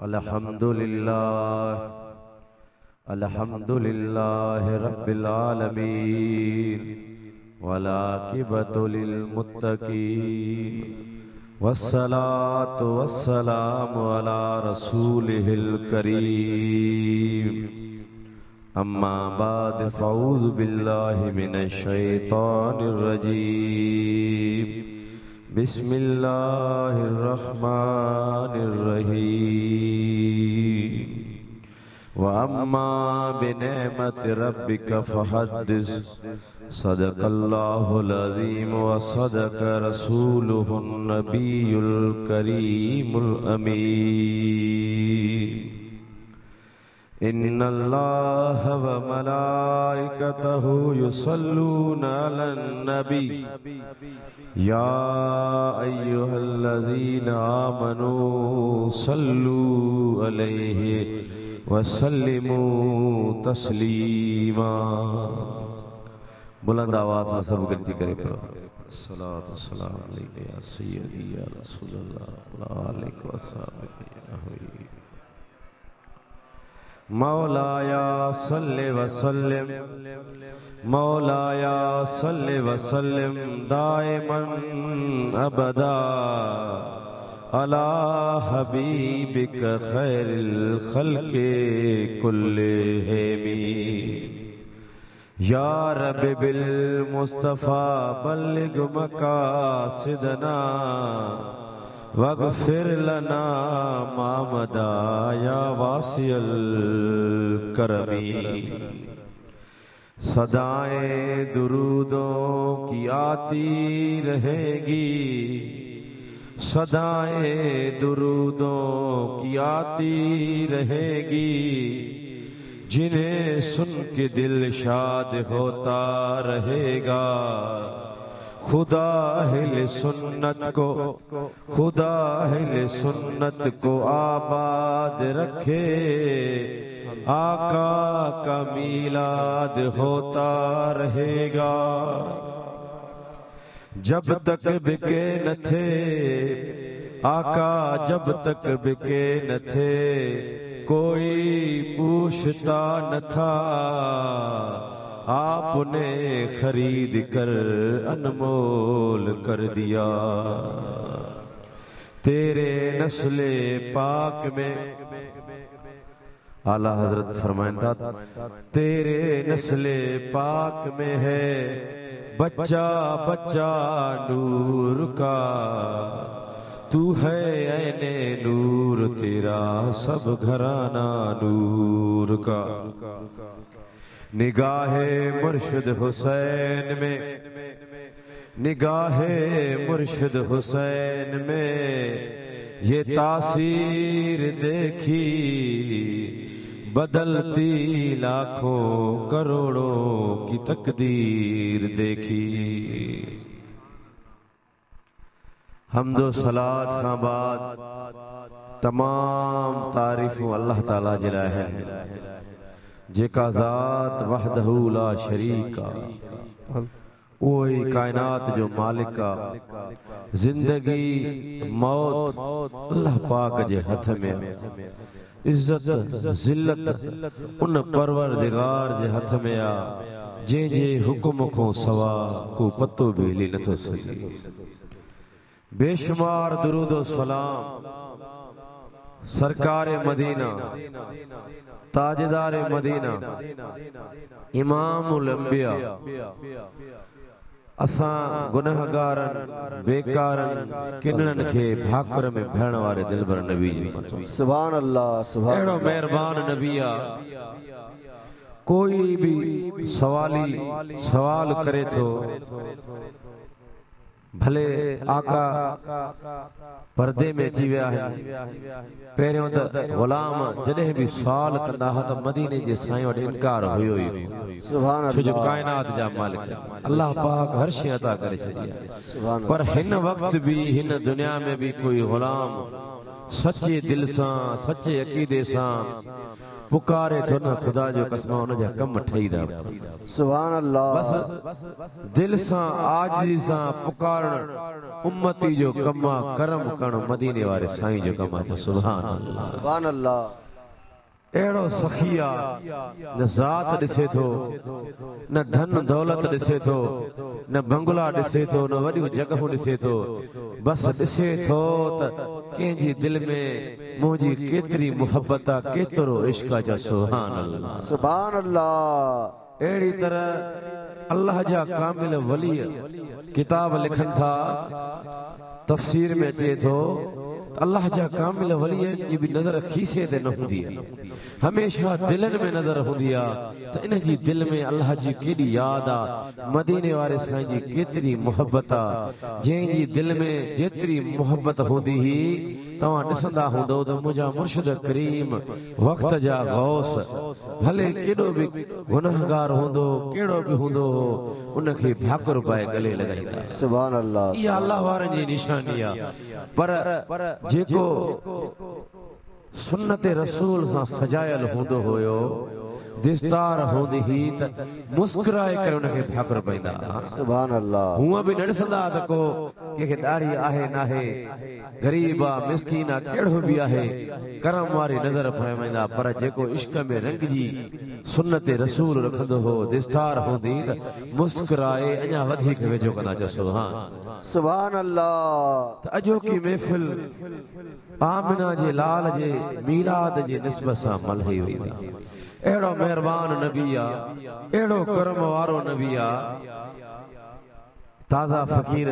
अल्हम्दुलिल्लाह अल्हम्दुलिल्लाह रब्बिल आलमीन वलाकिबतु लिल मुत्तकीन वस्सलातु वस्सलामु अला रसूलिहिल करीम अम्मा बाद फ़ऊज़ु बिल्लाहि मिनश शैतानिर रजीम बिस्मिल्लाहिर रहमानिर रहीम व अम्मा बिनेमति रब्बिका फ़हद्दिस सदक़ल्लाहुल अज़ीम व सदक़ रसूलुहुन नबियुल करीमुल अमीन इन्नल्लाह व मलाइकतहु युसल्लूना अलन नबी या अय्युहल्लज़ीना आमनू सल्लू अलैहि वसल्लिमू तस्लीमा। बुलंद आवाज़ से सब गिनती करे पढ़ो। सलातु सलाम अलैका या सय्यदी या रसूलल्लाह अलैहि वसल्लम। मौलाया सल्ले वसल्लिम मौलाया सल्ले वसल्लिम दाइमन अबदा अला हबीबिका खैरिल खल्के कुल्लिहिम या रब्बि बिल मुस्तफ़ा बल्लिग मकासिदना वग़फ़िर लना मा मदा या वासिअल करमी। सदाएं दुरूदों की आती रहेगी सदाएं दुरूदों की आती रहेगी जिन्हें सुन के दिल शाद होता रहेगा। खुदा अहले सुन्नत को आबाद रखे आका का मीलाद होता रहेगा। जब तक बिके न थे आका जब तक बिके न थे कोई पूछता न था आपने खरीद कर अनमोल कर दिया। तेरे नस्ले पाक में आला हजरत फरमाया तेरे नस्ले पाक में है बच्चा बच्चा नूर का तू है ऐने नूर तेरा सब घराना नूर का। निगाहे मुर्शिद हुसैन में निगाहे मुर्शिद हुसैन में ये तासीर देखी बदलती लाखों करोड़ों की तकदीर देखी। हम्दो सलात का बाद तमाम तारीफ अल्लाह ताला जिला है जेका ज़ात वहदहू ला शरीका वही कायनात जो मालिका जिंदगी मौत अल्लाह पाक जे हथ में इज्जत जिल्लत उन परवरदिगार जे हथ में आ जे जे हुक्म को सवा को पत्तो भी हिली नथो सके। बेशुमार दुरूद व सलाम सरकार मदीना ताजदार मदीना इमामुल अंबिया असा गुनहगारन बेकारन किनन के भाकर में भेण वाले दिलबर नबी जी सुभान अल्लाह सुभान अल्लाह। मेहरबान नबिया कोई भी सवाल करे तो भले आका पर्दे में अची विया है पहिरियों त गुलाम जॾहिं भी सवाल कंदा हुआ त मदीने जे साईं वटि इनकार हुयो ई सुभान अल्लाह। जो कायनात जा मालिक अल्लाह पाक हर शइ अता करे छॾी सुभान। पर हिन वक्त भी हिन दुनिया में भी कोई गुलाम सच्चे दिल सां सच्चे अकीदे सां पुकारे थो न खुदा जो कसम उन जा कम ठहीदा सुभान अल्लाह बस दिल सां आजिज़ी सां पुकारण उम्मती जो कमा करम करण मदीने वारे साईं जो कमा था सुभान अल्लाह सुभान अल्लाह एड़ो सखिया न ज़ात दिसे थो न धन दौलत दिसे थो न बंगला दिसे थो न वॾियूं जगहूं दिसे थो बस दिसे थो त कंहिंजी दिल में मुंहिंजी केतिरी मोहब्बत आहे केतिरो इश्क आहे सुभान अल्लाह सुभान अल्लाह अहिड़ी तरह अल्लाह जा कामिल वली किताब लिखन था तफसीर में अचे थो अल्लाह जा कामिल वली जी भी नजर खीसे ते न हुंदी हमेशा दिलन में नजर हुंदी त इन जी दिल में अल्लाह जी केडी याद आ मदीने वारे साईं जी केतरी मोहब्बत आ जंहिं जी दिल में जेतरी मोहब्बत हुंदी ही तवां ॾिसंदा हूंदो त मुंहिंजा मुर्शिद करीम वक्त जा गौस भले केॾो बि गुनाहगार हूंदो केड़ो भी हूंदो उनखे भाकुर पाए गले लगाईंदा सुभान अल्लाह इहा अल्लाह वारनि जी निशानी आ पर जेको सुन्नत रसूल सां सजायल हूंदो हुयो दिस्तार होंदी ही त मुस्कुराए करे उनखे भाकुर पईंदा सुभान अल्लाह हूअं बि न ॾिसंदा त को कंहिंखे ॾाढ़ी आहे नाहे गरीब आ मिस्कीन आ कहिड़ो बि आहे करम वारी नज़र फरमाईंदा पर जेको इश्क में रंगजी सुन्नत रसूल रखंदो हो दिस्तार हूंदी त मुस्कुराए अञा वधीक वेझो कंदा चओ सुभान सुभान अल्लाह त अॼोकी महफ़िल आमिना जे लाल जे मीलाद जे निस्बत सां मल्हाई वई हुई एड़ो मेहरबान नबी आ एड़ो करम वारो नबी आ ताजा फकीर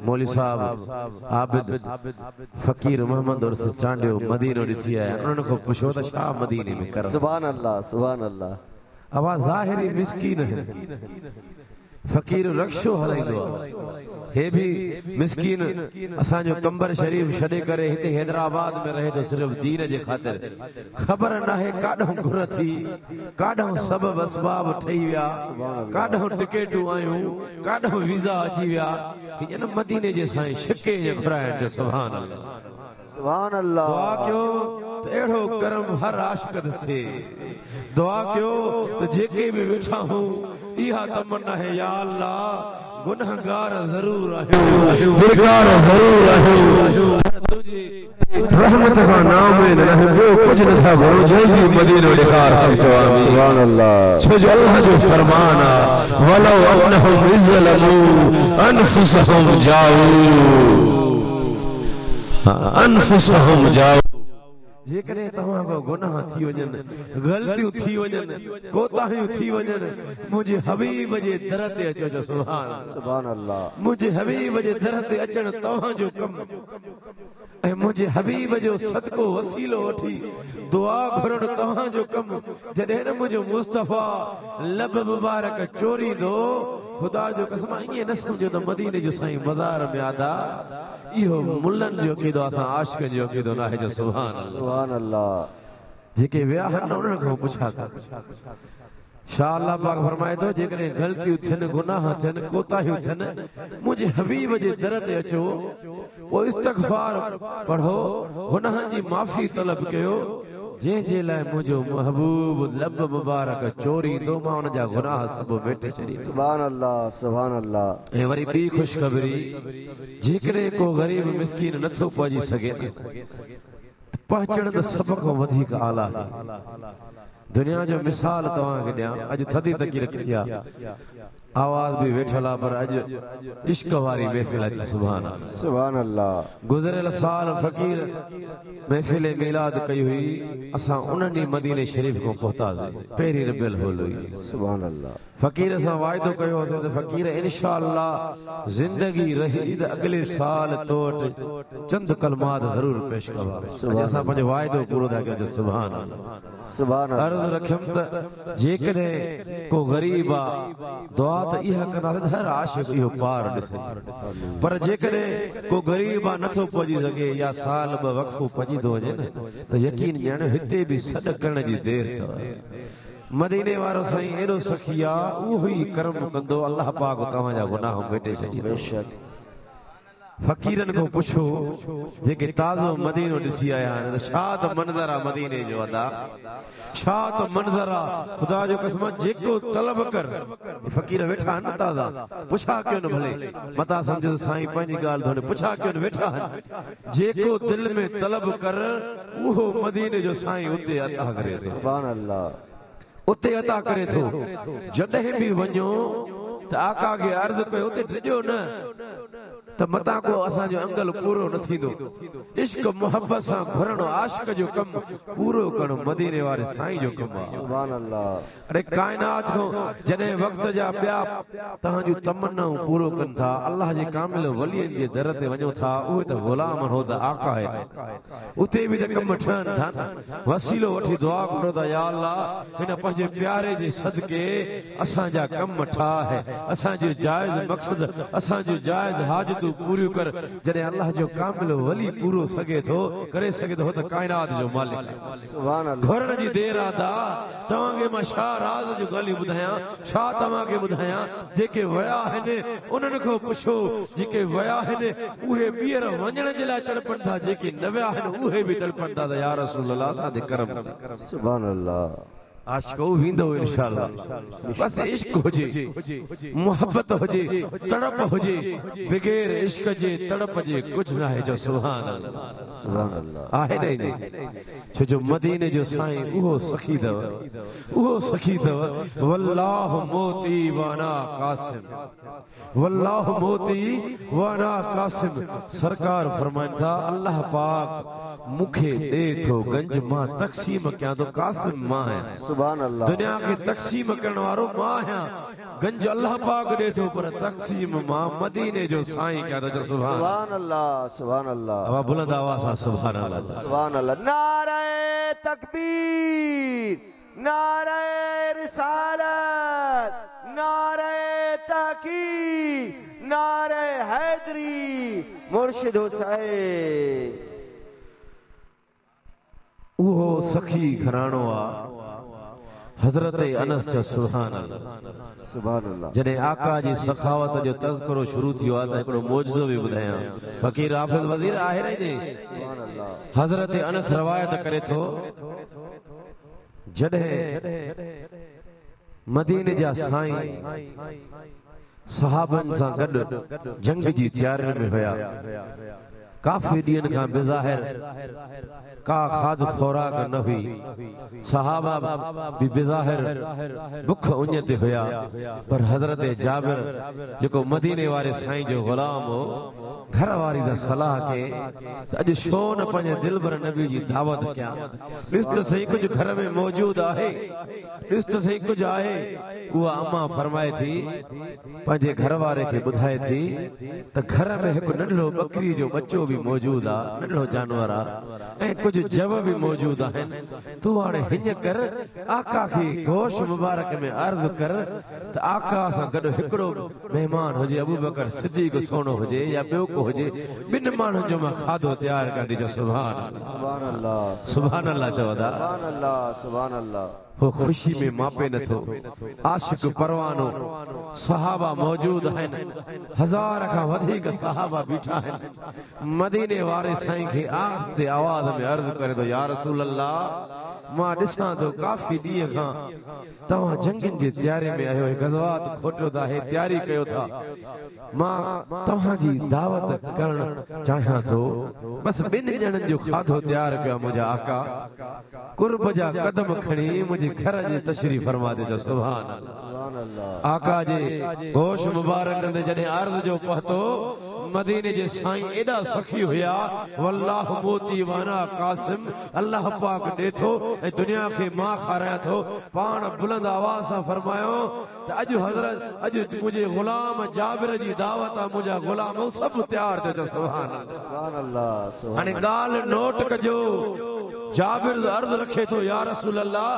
मौली साहब आबिद फकीर मोहम्मद उर्स चांडियो मदीनो ॾिसी आया उन्हनि खां पुछो त छा मदीने में करम सुभान अल्लाह सुभान अल्लाह अवा ज़ाहिरी मिस्कीन है फकीर रक्षो हलाइंदो हे भी मिस्कीन असांजो कंबर शरीफ छॾे करे हिते हैदराबाद में रहे तो सिर्फ दीन जे ख़ातिर ख़बर नाहे काॾों घुर थी काॾों सबब असबाब ठही विया काॾों टिकेटूं आयूं काॾों वीज़ा अची विया हिन मदीने जे साईं शिके जे घुराइण जो सुभान अल्लाह सुभान अल्लाह दुआ कयो त अहिड़ो करम हर आशिक़ ते थिए दुआ कयो त जेके बि वेठा हूं इहा तमन्ना है या अल्लाह गुनाहगार जरूर आहियो बेकार जरूर आहियो तुझे रहमत का नाम है न ॿियो कुछ न था घुरो जल्दी मदीनो ॾेखार समझो सुभान अल्लाह छो जो अल्लाह जो फरमान आ वलो अन्नहुम इज़लमू अनफुसहुम जाऊ जेकॾहिं तव्हां को गुनाह थी वञनि ग़लतियूं थी वञनि कोताहियूं थी वञनि मुंहिंजे हबीब जे दर ते अचो जो सुभान अल्लाह मुंहिंजे हबीब जे दर ते अचण तव्हांजो कमु ऐं मुंहिंजे हबीब जो सदको वसीलो वठी दुआ घुरण तव्हांजो कमु जॾहिं न मुंहिंजो मुस्तफ़ा लब मुबारक चोरींदो खुदा जो कसम ईअं न सम्झो त मदीने जो साईं बाज़ार में आदा इहो मुल्लनि जो कीदो असां आशिक़नि जो कीदो न आहे जो सुभान अल्लाह जेके विया आहिनि उन्हनि खां पुछा शाह अल्लाह पाक फरमाए थो जेकॾहिं ग़लतियूं थियनि गुनाह थियनि कोताहियूं थियनि मुंहिंजे हबीब जे दर ते अचो पोइ इस्तग़फ़ार पढ़ो गुनाहनि जी माफ़ी तलब कयो जंहिंजे लाइ मुंहिंजो महबूब लब मुबारक चोरींदो मां उन जा गुनाह सभु मेटे छॾींदुमि सुभान अल्लाह सुभान अल्लाह ऐं वरी ॿी ख़ुशख़बरी जेकॾहिं को ग़रीब मिस्कीन नथो पहुची सघे पहुचण त सभ खां वधीक आला दुनिया जो मिसाल तव्हांखे ॾियां अॼु थधी तकीर कई आहे आवाज भी वेठल आहे पर अॼु इश्क वारी महफ़िल अची सुभान अल्लाह गुज़रियल साल फ़कीर महफ़िल मीलाद कई हुई असां उन ॾींहुं मदीने शरीफ को पहुतासीं पहिरीं रबियुल अव्वल हुई सुभान अल्लाह फ़कीर सां वाइदो कयो हुओ त फ़कीर इंशाअल्लाह ज़िंदगी रही त अगले साल तो वटि चंद कलमात ज़रूर पेश कबा असां पंहिंजो वाइदो पूरो था कयो सुभान अल्लाह सुभान अल्लाह अर्ज़ रखियमि त जेकॾहिं को ग़रीब आहे दुआ त इहा कंदा हर आशिक़ इहो पार ॾिसे पर जेकॾहिं को ग़रीब आहे नथो पहुची सघे या साल ॿ वक़्फ़ो पहुची थो वञे न त यकीन ॼाण हिते बि सॾ करण जी देरि अथव मदीने वारो साईं एॾो सखी आहे उहो ई कर्म कंदो अल्लाह पाक तव्हांजा गुनाह मेटे छॾींदो फकीरन को पुछो जेके ताज़ो मदीनो ॾिसी आया आहिनि छा त मंज़र आहे मदीने जो अदा छा त मंज़र आहे खुदा जो कसम जेको तलब कर फकीर वेठा आहिनि ताज़ा पुछा क्यों न भले मता सम्झ साईं पंहिंजी ॻाल्हि थोड़े पुछा क्यों न वेठा आहिनि जेको दिल में तलब कर उहो मदीने जो साईं उते अता करे थो सुभान अल्लाह उते अता करे थो जॾहिं बि वञो त आका खे अर्ज़ कयो उते टिजो न त मता को असा जो अंगल पूरो न थींदो इश्क मोहब्बत सां घुरणो आशिक जो कम पूरो करणो मदीने वारे साईं जो कम आहे सुभान अल्लाह अरे कायनात को जने वक्त जा ॿिया तहां जो तमन्नाऊं पूरो कन था अल्लाह जे कामिल वलियन जे दर ते वञो था उहे त गुलाम हो त आका है उते भी त कम ठहन था वसीलो वठी दुआ करो त या अल्लाह हिन पंहिंजे प्यारे जे सदके असां जा कम ठा है असां जो जायज मकसद असां जो जायज हाजत पूरी कर जने अल्लाह जो कामिल वली पूरो सके थो करे सके थो त कायनात जो मालिक सुभान अल्लाह घुरण जी देर आदा तवां के मां छा राज जो ॻाल्हि ॿुधायां छा तवां के ॿुधायां जेके वया आहिनि उन्हनि खां पुछो जेके वया आहिनि उहे ॿीहर वञण जे लाइ तड़पनि था जेके न विया आहिनि उहे बि तड़पनि था त या रसूल अल्लाह असां ते करम सुभान अल्लाह आशिक विंदो इंशाअल्लाह बस इश्क हुजे मोहब्बत हुजे तड़प हुजे बगैर इश्क जे तड़प जे कुछ ना है जो सुभान अल्लाह आहे नहीं छो जो मदीने जो साईं उहो सखी दव वल्लाह मोती वाना कासिम वल्लाह मोती वाना कासिम सरकार फरमाइन था अल्लाह पाक मुखे दे थो गंज मां तकसीम क्या तो कासिम मां है सुभान अल्लाह दुनिया के तकसीम करण वारो मां है गंज अल्लाह पाक दे थो पर तकसीम मां मदीने जो साईं क्या तो सुभान अल्लाह सुभान अल्लाह अब बुलंद आवाज से सुभान अल्लाह सुभान अल्लाह नारे तकबीर नारे रिसालत नारे ताकीद नारे हैदरी मुर्शिद हुसैन उहो सखी घराणो आ हजरत अनस जा सुभान अल्लाह जने आका जी सखावत जो तज़किरो शुरू थियो आ त एकड़ो मौजज़ो भी बुधाया फकीर हाफिज वजीर आहे रे सुभान अल्लाह हजरत अनस रवायत करे थो जडे मदीने जा साईं सहाबन सां गड जंग जी तैयारी में हुया काफी दिन का बेज़ाहिर का खाद खोराक न हुई सहाबा भी बेज़ाहिर भुख उन्नत हुया पर हजरत जाबिर जो मदीने वाले साईं जो गुलाम हो घर वारी दा सलाह के अज शो न पंहिंजे दिलबर नबी जी दावत क्या ॾिस त सही कुछ घर में मौजूद आहे ॾिस त सही कुछ आहे उहा अम्मा फरमाए थी पंहिंजे घर वारे के ॿुधाए थी त घर में एक नंढड़ो बकरी जो बच्चो भी मौजूद आ नंढड़ो जानवर आ ऐं कुछ जव भी मौजूद आहिनि तू हाणे हिन कर आका के गोश मुबारक में अर्ज कर त आका सां गॾु हिकिड़ो मेहमान हुजे अबू बकर सिद्दीक़ सोनो हुजे या ॿियो को हुजे ॿिनि माण्हुनि जो मां खाधो तैयार कंदी जो सुभान अल्लाह सुभान अल्लाह चवंदा सुभान अल्लाह सुभान अल्लाह वो खुशी में मापे न थो आशिक परवानो सहाबा मौजूद हैं हजार का वधिक सहाबा बीठा हैं मदीने वाले साईं के आस्ते आवाज में अर्ज करे तो या रसूल अल्लाह मां दिसा तो काफी दी का तवा जंगन जी तैयारी में आयो गजवात खोटो दा है तैयारी कयो था मां तवा जी दावत करण चाहा तो बस बिन जणन जो खाधो तैयार कयो मुझे आका कुर्ब जा कदम खणी मुझे घर जी तशरीफ फरमा दे जो सुभान अल्लाह आका जे गोश मुबारक ने जने अर्ज जो पहतो मदीने जे साईं एडा सखी हुया वल्लाह मोती वाना कासिम अल्लाह पाक देथो ए दुनिया के मां खाराया थो पान बुलंद आवाज से फरमायो त अज हजरत अज मुझे गुलाम जाबिर जी दावत मुझा गुलाम सब तैयार थे सुभान अल्लाह हाने गाल नोट कजो जाबिर अर्ज रखे तो या रसूल अल्लाह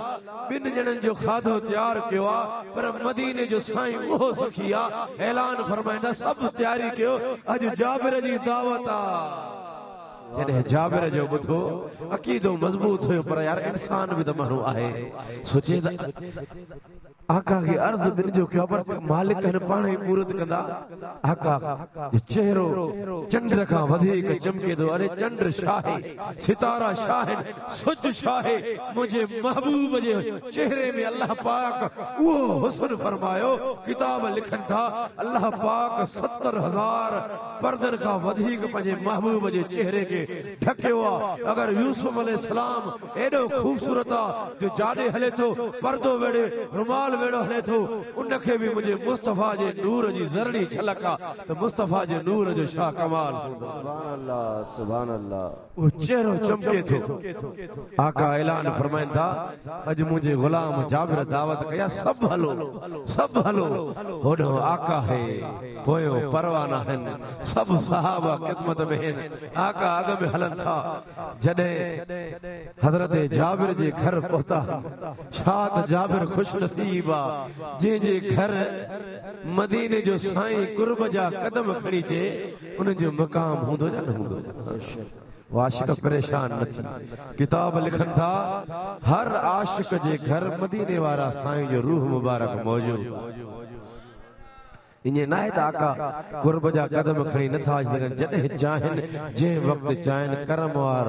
बिन जणन जो खाधो तैयार कियो आ पर मदीने जो साईं वो सखिया ऐलान फरमाइंदा सब तैयारी कियो अज जाबिर जी दावत आ जॾहिं जाबिर जो ॿुधो अक़ीदो मज़बूत हुयो पर यार इंसान बि त माण्हू आहे सोचे त आका के अर्ज बिन जो क्या पर मालिक ने पाणे पूरत कंदा आका चेहरो चंद्र का वधिक चमके दो अरे चंद्र शाहे सितारा शाहे सुज शाहे मुझे महबूब जे चेहरे में अल्लाह पाक वो हुस्न फरमायो किताब लिखन था अल्लाह पाक 70,000 पर्दन का वधिक पंजे महबूब जे चेहरे के ढकियो अगर यूसुफ अलैहिस्सलाम एडो खूबसूरत जो जाडे हले तो पर्दो वेड़े रुमाल वेड़ो हले तो उनखे भी मुझे मुस्तफा जे नूर जी ज़रड़ी झलका तो मुस्तफा जे नूर जो शा कमाल सुभान अल्लाह सुभान अल्लाह वो चेहरो चमके थो आका ऐलान फरमाइन था अज मुझे गुलाम जाबिर दावत कया सब हलो होडो आका है पोयो परवाना हन सब सहाबा खिदमत में हन आका आगे में हलन था जडे हजरत जाबिर जे घर पहुता शाद जाबिर खुश नसीबा जे घर मदीने जो साईं कुर्ब जा कदम खड़ी चे उन जो मकाम हुंदो या न हुंदो वाशिक परेशान न थी किताब लिखन था हर आशिक जे घर मदीने वारा साईं जो रूह मुबारक मौजूद इने नायत आका कुर्ब जा कदम खड़ी न था सगन जडे चाहन जे वक्त चाहन करम वार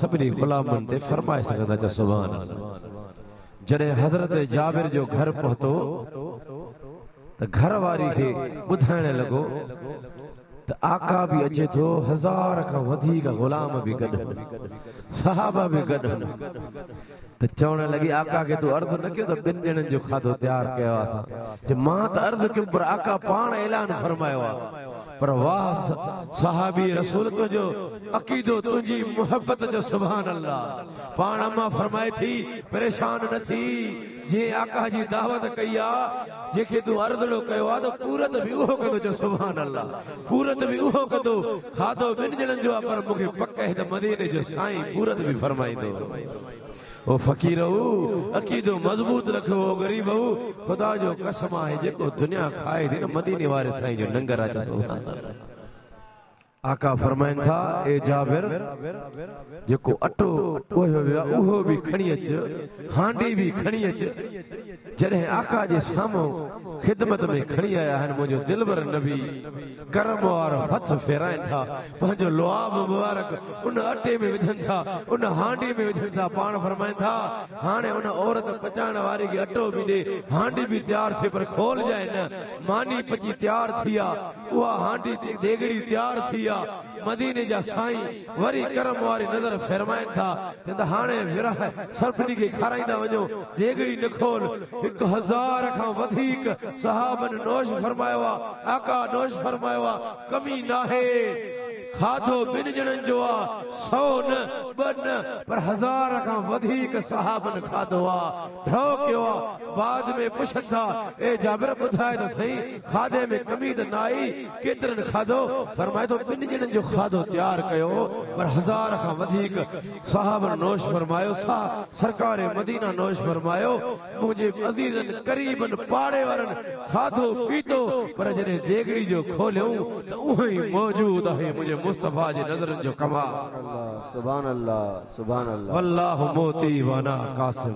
सभनी गुलामन ते फरमाए सगंदा जो सुभान अल्लाह जडे हजरत जाबिर जो घर पहुतो तो घर वारी के बुधाने लगो तो आका भी अचे थो 1000 का वधिक गुलाम भी गड सहाबा भी गड तो चवण लगी आका के तू अर्ज न कियो तो 2 ॼणनि जो खाधो तैयार कयो असां जे मां त अर्ज कयो पर आका पाण ऐलान फरमायो पर वाह सहाबी रसूल तुझो अकीदो तुझी मोहब्बत जो सुभान अल्लाह पाण अम्मा फरमाए थी परेशान न थी जे आका जी दावत कया जेके तू अर्दड़ो कयो आ तो पूरत भी उहो कदो जो सुभान अल्लाह पूरत भी उहो कदो खाधो 2 ॼणनि जो पर मूंखे पक है त मदीने जो साईं पूरत भी फरमाईंदो ओ फकीर अकीदो मजबूत रखो गरीब खुदा जो कसम है जेको दुनिया खाए थी न मदीने वाले साईं जो नंगर अचे तो आका फरमाइन था ए जाबिर जेको अटो उहो भी खणी अच हांडी भी खणी अच जडे आका जे सामो खिदमत में खणी आया हन मुझो दिलबर नबी करम और हथ फेराइन था पंजो लुआब मुबारक उन अटे में विधन था उन हांडी में विधन था पाण फरमाइन था हाने उन औरत पचाण वारी के अटो भी दे हांडी भी तैयार थे पर खोल जाए न मानी पची तैयार थिया उहा हांडी देगड़ी तैयार थिया मदीने जा साईं वरी करम वारी नजर फरमाइन था त हाने विरह सरफनी के खाराइंदा वजो देगड़ी न खोल 1000 खां वधिक सहाबन नोश फरमायो आका नोश फरमायो कमी नाहे खाधो 2 ॼणनि जो 100 न 2 न पर 1000 खां वधिक सहाबन खाधो ढो कयो बाद में पुछन था ए जाबिर बुधाए तो सही खाधे में कमी त नाई केतरन खाधो फरमाए तो 2 ॼणनि जो खाधो तैयार कयो पर 1000 खां वधिक सहाबन नोश फरमायो सा सरकार मदीना नोश फरमायो मुझे अजीजन करीबन पाड़े वारन खाधो पीतो पर जने देगड़ी जो खोलियो तो उही मौजूद है मुझे मुस्तफा जी नजरन जो कमाल सुभान अल्लाह सुभान अल्लाह वल्लाहु मोती वाना कासिम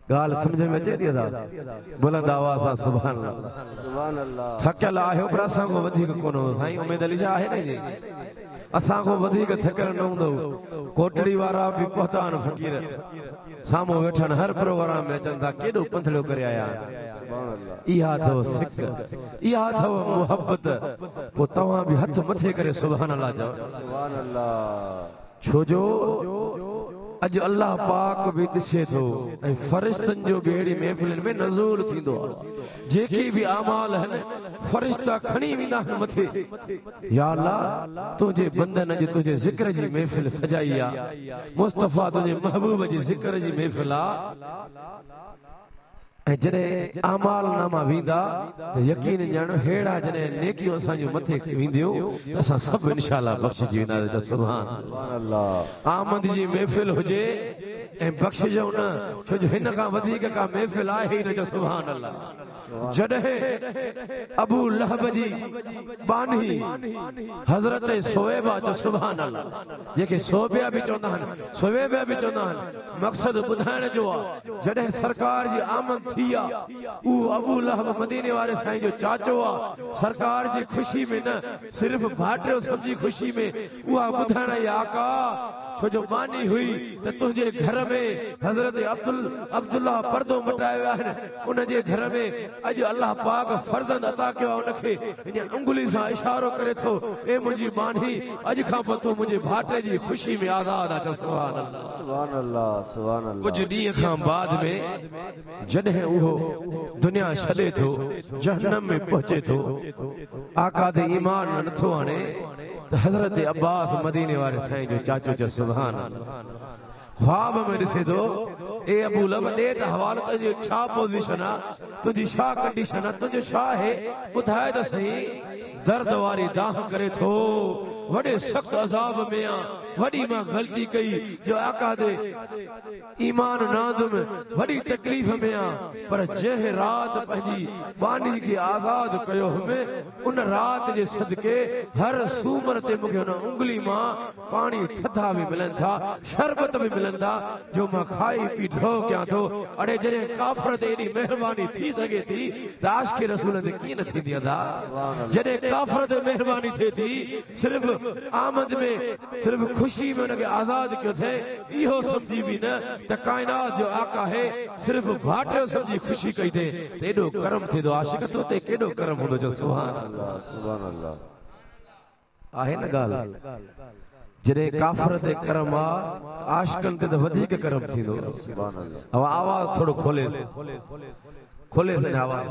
गाल समझ में अचे थी था बुलंद आवाज सां सुभान अल्लाह थकल आयो पर असां को वधिक कोन साईं उम्मीद अली जा आहे न जी असां को वधिक थकल न हूंदो कोटड़ी वारा भी पहुतान फकीर सामो वेठन हर प्रोग्राम में अचन था केडो पंथड़ो करे आया इहा तो सिक इहा तो मोहब्बत पो तवा भी हथ मथे करे सुभान अल्लाह जा सुभान अल्लाह छोजो अज अल्लाह पाक भी दिसे थो ए फरिश्तन जो बेड़ी महफिल में नज़ूल थींदो जेकी भी अमाल हन फरिश्ता खणी विंदा हन मथे या अल्लाह तुझे बंदन अज तुझे जिक्र जी महफिल सजाई आ मुस्तफा तुझे महबूब जी जिक्र जी महफिल आ जने अमाल नामा विंदा तो यकीन जानो हेड़ा जने नेकियो असा जो मथे विंदियो असा सब इंशाअल्लाह बख्शिजी विंदा सुभान अल्लाह आमद जी महफिल हुजे ए बख्शिजो न छो जो हिन का वधिक का महफिल आहे न सुभान अल्लाह जडे अबू लहब जी बानी हजरत सोएबा तो सुभान अल्लाह जेके सोबिया भी चौंदा हन सोएबा भी चौंदा हन मकसद बुधाइण जो जडे सरकार जी आमद थिया उ अबू लहब मदीने वाले साईं जो चाचो आ सरकार जी खुशी में न सिर्फ भाटियो सब्जी खुशी में उहा बुधाइण आका छो जो बानी हुई तो तुझे घर में हजरत अब्दुल्ला पर्दो मटाया है उन जे घर में अज अल्लाह पाक फर्जंद अता कयो उनखे इन उंगली से इशारो करे तो ए मुजी बानी अज खां पतो मुझे भाटे जी खुशी में आजाद आ सुभान अल्लाह सुभान अल्लाह सुभान अल्लाह। कुछ दी खां बाद में जडे उहो दुनिया छडे थो जहन्नम में पहुंचे थो आका दे ईमान नथो आने तो हजरत अब्बास मदीने वाले साईं जो चाचो जो सुभान ख्वाब में दिसे तो ए अबू लहब दे त हवाला तुझे छा पोजीशन आ तुझी छा कंडीशन आ तुझो छा है बुधाए त सही दर्द वारी दाह करे थो वडे सख्त अजाब में आ वडी मां गलती कई जो आका दे ईमान नाद में वडी तकलीफ में आ पर जह रात पंजी बानी के आजाद कयो हमें उन रात जे सदके हर सूमर ते मुखे उन उंगली मां पानी थधा भी मिलन था शरबत भी मिलन था जो मां खाई पी ढो क्या तो अड़े जने काफर ते एडी मेहरबानी थी सके थी दाश के रसूल ने की न थी दिया दा जने काफर ते मेहरबानी थे थी सिर्फ आमद में सिर्फ खुशी में उनके आजाद क्यों थे इहो समझी भी न त कायनात जो आका है सिर्फ भाटे समझी खुशी कई थे एडो करम थे दो आशिक तो ते केडो करम हो जो सुभान अल्लाह सुभान अल्लाह आहे न गाल जरे काफर ते करम आ आशिकन ते वधिक करम थींदो सुभान अल्लाह। अब आवाज थोड़ो खोले से आवाज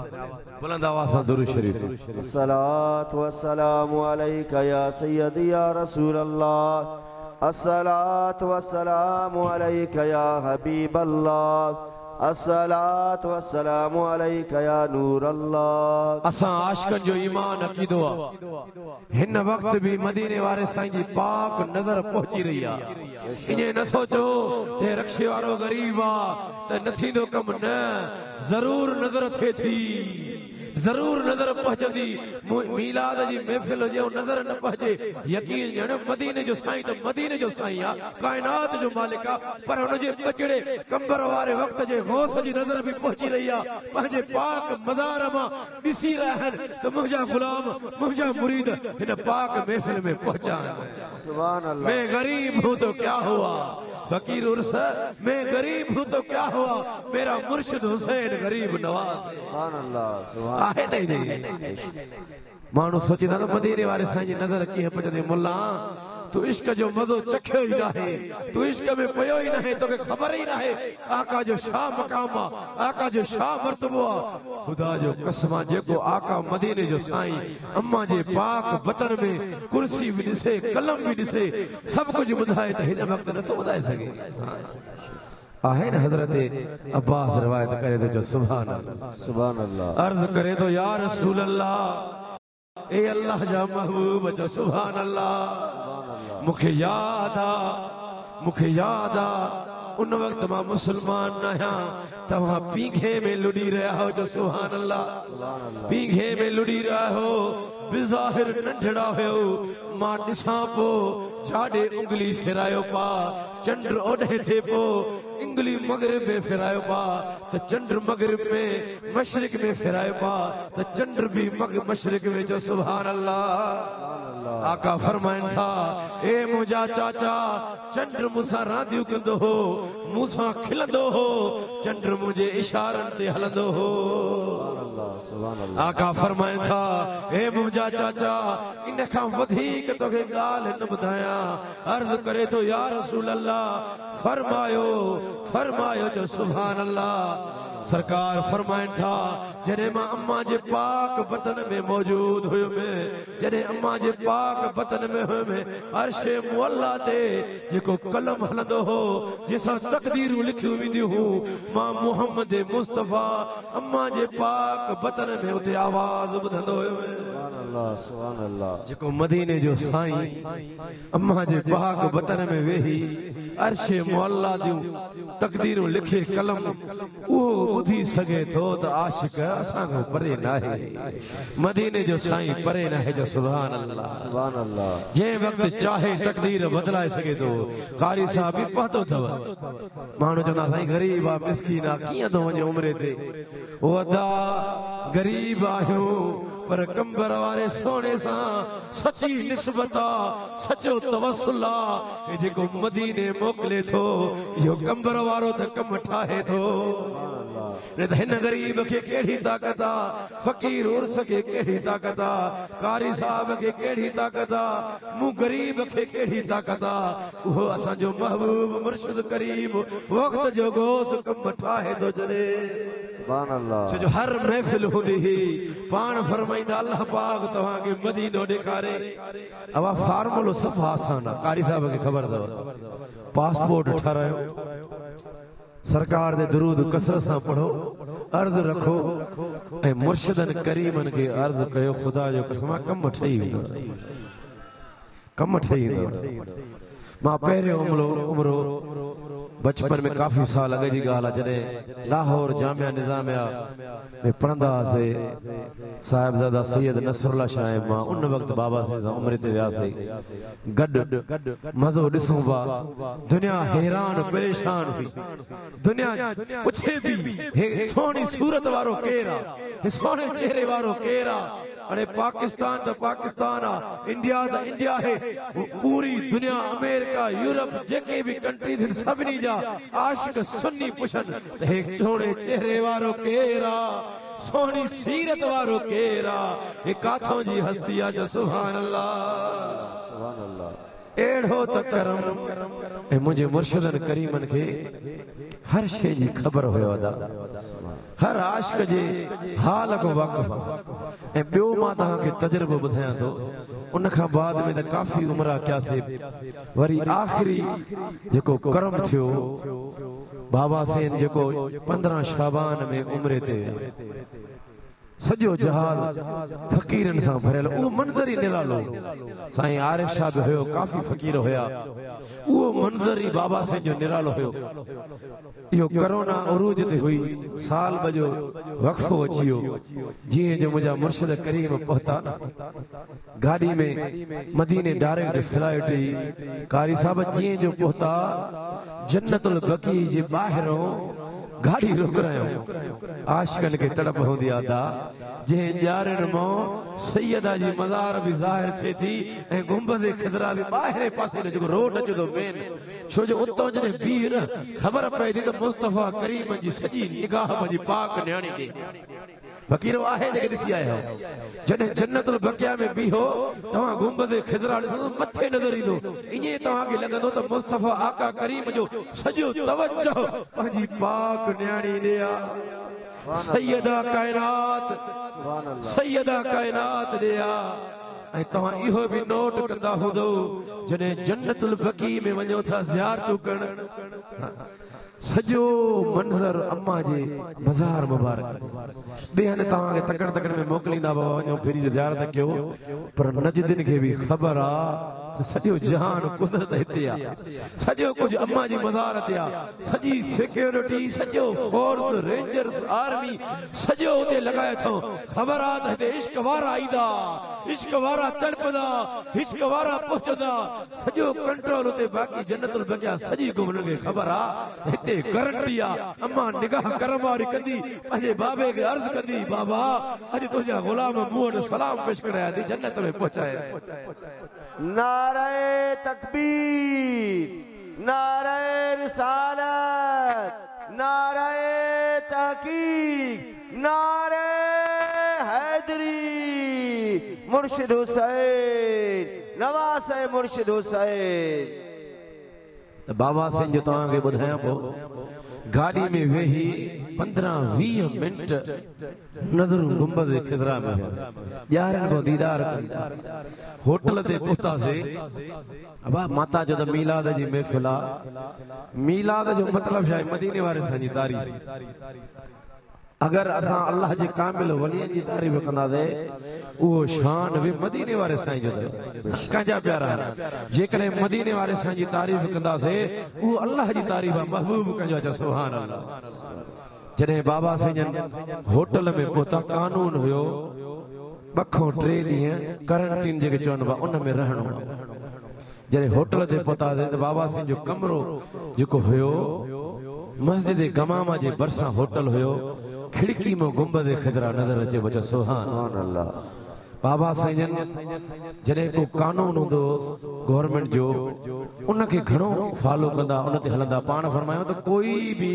बुलंद आवाज से दुरूद शरीफ अस्सलातु वस्सलामु अलैका या सय्यदी या रसूल अल्लाह अस्सलातु वस्सलामु अलैका या हबीब अल्लाह अस्सलातु वस्सलामु अलैका या नूर अल्लाह। असा आशिकन जो ईमान अकीदो आ हिन वक्त भी मदीने वाले साईं जी पाक नजर पहुंची रही आ इने न सोचो ते रक्षे वारो गरीब आ त न थींदो कम न जरूर नजर थे थी जरूर नजर पहुंचदी मीलाद जी महफिल जो नजर न पहुंचे यकीन जण मदीने जो साईं तो मदीने जो साईं आ कायनात जो मालिक आ पर उन जे बचड़े कंबर वाले वक्त जे गौस जी नजर भी पहुंची रही आ पंहिंजे पाक मज़ार मां ॾिसी रहन तो मुंहिंजा गुलाम मुंहिंजा मुरीद हिन पाक महफिल में पहुंचा सुभान अल्लाह। मैं गरीब हूं तो क्या हुआ फकीर उर्स मैं गरीब हूं तो क्या हुआ मेरा मुर्शिद हुसैन गरीब नवाज सुभान अल्लाह सुभान आहे नहीं मानू सोचीदा न मदीने वाले साईं जी नजर कीअं पहुंचंदी मुल्ला तू इश्क जो मजो चखियो ही ना है तू इश्क में पयो ही ना है तो के खबर ही ना है आका जो शाह मकाम आ आका जो शाह मर्तबो आ खुदा जो कसमा जेको आका मदीने जो साईं अम्मा जे पाक बतन में कुर्सी भी दिसे कलम भी दिसे सब कुछ बुधाए त हिन वक्त न तो बुधाए सके आहे न हजरत अब्बास रिवायत करे तो जो सुभान अल्लाह सुभान अल्लाह। अर्ज करे तो या रसूल अल्लाह ए अल्लाह जा महबूब जो सुभान अल्लाह मुखे याद आ उन वक्त मां मुसलमान न आया तव्हां पीघे में लुड़ी रहा हो जो सुभान अल्लाह पीघे में लुड़ी रहा हो बिज़ाहिर नंढड़ा हो मां ॾिसां पो जाॾे उंगली फिरायो पा चंड ओॾे थे पो उंगली मगरिब में फिरायो पा त चंड मगरिब में मशरिक में फिरायो पा त चंड भी मशरिक में जो सुभान अल्लाह आका फरमाइन था ए मुंहिंजा चाचा चंड मूंसां रांदियूं कंदो हो मूंसां खिलंदो हो चंड मुंहिंजे इशारनि ते हलंदो हो आका फरमाइन था ए मुंहिंजा चाचा इन खां वधीक तोखे ॻाल्हि न ॿुधायां अर्ज़ करे तो या रसूल अल्लाह फरमायो जो सुभान अल्लाह सरकार फरमाइन था जने मां अम्मा जे पाक बतन में मौजूद हुयो में जने अम्मा जे पाक बतन में हुयो में अर्शे मुअल्ला ते जेको कलम हलंदो हो जिसां तकदीरूं लिखियूं वेंदियूं हूं मां मोहम्मद मुस्तफा अम्मा जे पाक बतन में उते आवाज ॿुधंदो हुयो सुभान अल्लाह सुभान अल्लाह। जेको मदीने जो साईं अम्मा जे पाक बतन में वेही अर्शे मुअल्ला जूं तकदीरूं लिखे कलम उहो ॿुधी सघे थो त आशिक असांखां परे नाहे मदीने जो साईं परे नाहे जो सुभान अल्लाह सुभान अल्लाह जंहिं वक़्तु चाहे तकदीर बदिलाए सघे थो कारी साहब बि पहुतो अथव माण्हू चवंदा साईं ग़रीब आहे मिसकीन आहे कीअं थो वञे उमिरि ते ओ अदा ग़रीब आहियूं पर कंबर वारे सोने सां सची निस्बत आहे सचो तवसुल आहे जेको मदीने मोकिले थो इहो कंबर वारो त कमु ठाहे थो हिन गरीब के केड़ी ताकत आ फकीर उर्स के केड़ी ताकत आ कारी साहब के केड़ी ताकत आ मु गरीब के केड़ी ताकत आ वो असा जो महबूब मुर्शिद करीम वक्त जो गोस कम ठाहे तो जने सुभान अल्लाह जो हर महफिल हुंदी ही पान फरमाइंदा अल्लाह पाक तवा के मदीनो दिखारे अब फार्मूलो सफा आसान कारी साहब के खबर दो पासपोर्ट ठहरायो सरकार दे दुरूद कसरत सां पढ़ो अर्ज रखो ए मुर्शिदन करीमन के अर्ज कयो खुदा जो कसम कम ठई कम ठई मां पहरे उमरो बचपन में काफी साल अगे जी गाल जने लाहौर जामिया निजामिया में पढ़ंदा से साहिबजादा सैयद नसरुल्लाह शाह मां उन वक्त बाबा से उम्र ते व्यासे गड मजो दिसो बा दुनिया हैरान परेशान हुई दुनिया पूछे भी हे सोनी सूरत वारो केरा हे सोने चेहरे वारो केरा अरे पाकिस्तान तो पाकिस्तान आ इंडिया तो इंडिया है पूरी दुनिया अमेरिका यूरोप जेके भी कंट्री दिन सभनी जा आशिक सुन्नी पुछन हे सोने चेहरे वारो केरा सोनी सीरत वारो केरा हे काथों जी हस्ती आ जो सुभान अल्लाह एड़ो त करम ए मुझे मुर्शिदन करीमन के हर शे जी खबर होयो अदा हर आशिक जे हाल को वाक़िफ ए बियो मां तहां के तजुर्बो बुधाया तो उन खां बाद में त काफी उम्र क्या से वरी आखिरी जेको करम थियो बाबा सेन जेको 15 शाबान में उम्र ते सजो जहाज फकीरन सां भरल वो मंजर ही निरालो साईं आरिफ शाह भी होयो काफी फकीर होया वो मंजर ही बाबा से जो निरालो होयो यो कोरोना उरूज ते हुई साल बजो वक्फो अचियो जी जो मुझा मुर्शिद करीम पहुता गाड़ी में मदीने डायरेक्ट फ्लाइट कारी साहब जी जो पहुता जन्नतुल बकी जे बाहरों गाड़ी रोक रहे हो आशिकन के तड़प होंदी आदा जे यारन मो सैयदा जी मजार भी जाहिर थे थी ए गुंबद खजरा भी बाहरे पासे ने जो रोड अच तो मेन छो जो उतो जने भी न खबर पई थी तो मुस्तफा करीम जी सजी निगाह जी पाक न्याणी दे फकीर आहे जे दिसी आया हो जने जन्नतुल बकिया में भी हो तवा गुंबद खजरा ॾिसो मथे नजर ईंदो इने तवा के लगंदो तो मुस्तफा आका करीम जो सजो तवज्जो पंजी पाक न्याणी दिया सैयदा कायनात दिया ऐ तवा इहो भी नोट कंदा हुदो जने जन्नतुल बकी में वञो था ज़ियारत करण सजो मंजर अम्मा जे मजार मुबारक बेहन तवा के तकड़ तकड़ में मोकलींदा बाबा वञो फिरी जो ज़ियारत कयो पर नजदिन के भी खबर आ सजो जहान कुदरत हिते आ सजो कुछ अम्मा जी मजार ते आ सजी सिक्योरिटी सजो फोर्स रेंजर्स आर्मी सजो उते लगाया थो खबर आ ते इश्क वारा आईदा इश्क वारा तड़पदा इश्क वारा पहुंचदा सजो कंट्रोल उते बाकी जन्नतुल बकिया सजी घुमण के खबर आ हिते गारंटी आ अम्मा निगाह करम वारी कंदी पंहिंजे बाबे के अर्ज कंदी बाबा अज तुझा गुलाम मुंह सलाम पेश कराया दी जन्नत में पहुंचाए नारे तकबीर नारे रिसालत नारे तहकीक नारे हैदरी मुर्शिद हुसैन नवासे मुर्शिद हुसैन बाबा से जो तवा के बुधाया पो गाड़ी में वेही 15-20 मिनट नजर गुंबद खिजरा में यारन को दीदार होटल ते पहुंचा से अब माता जो मीलाद जी महफिल मीलाद जो मतलब है मदीने वाले सा जी तारीफ अगर असा अल्लाह जे कामिल वलियन जी तारीफ कंदा दे वो शान भी मदीने वाले साईं जो कंजा प्यारा जेकरे मदीने वाले साईं जी तारीफ कंदा से वो अल्लाह जी तारीफ महबूब कंजो अच्छा सुभान अल्लाह जॾहिं बाबा साईं होटल में पहुता कानून हुयो 2 खां 3 ॾींहं क्वारंटीन जेके चवनि उन में रहणो। जॾहिं होटल ते पहुतासीं त बाबा साईं जो कमरो जेको हुयो मस्जिद गमामा जे भरिसां होटल हुयो, खिड़की में गुंबद ख़िदरा नज़र अचे बचा। सुभान अल्लाह। बाबा साईं जॾहिं को कानून हूंदो गवर्नमेंट जो उनखे घणो फॉलो कंदा, उन ते हलंदा। पाण फरमायो त कोई भी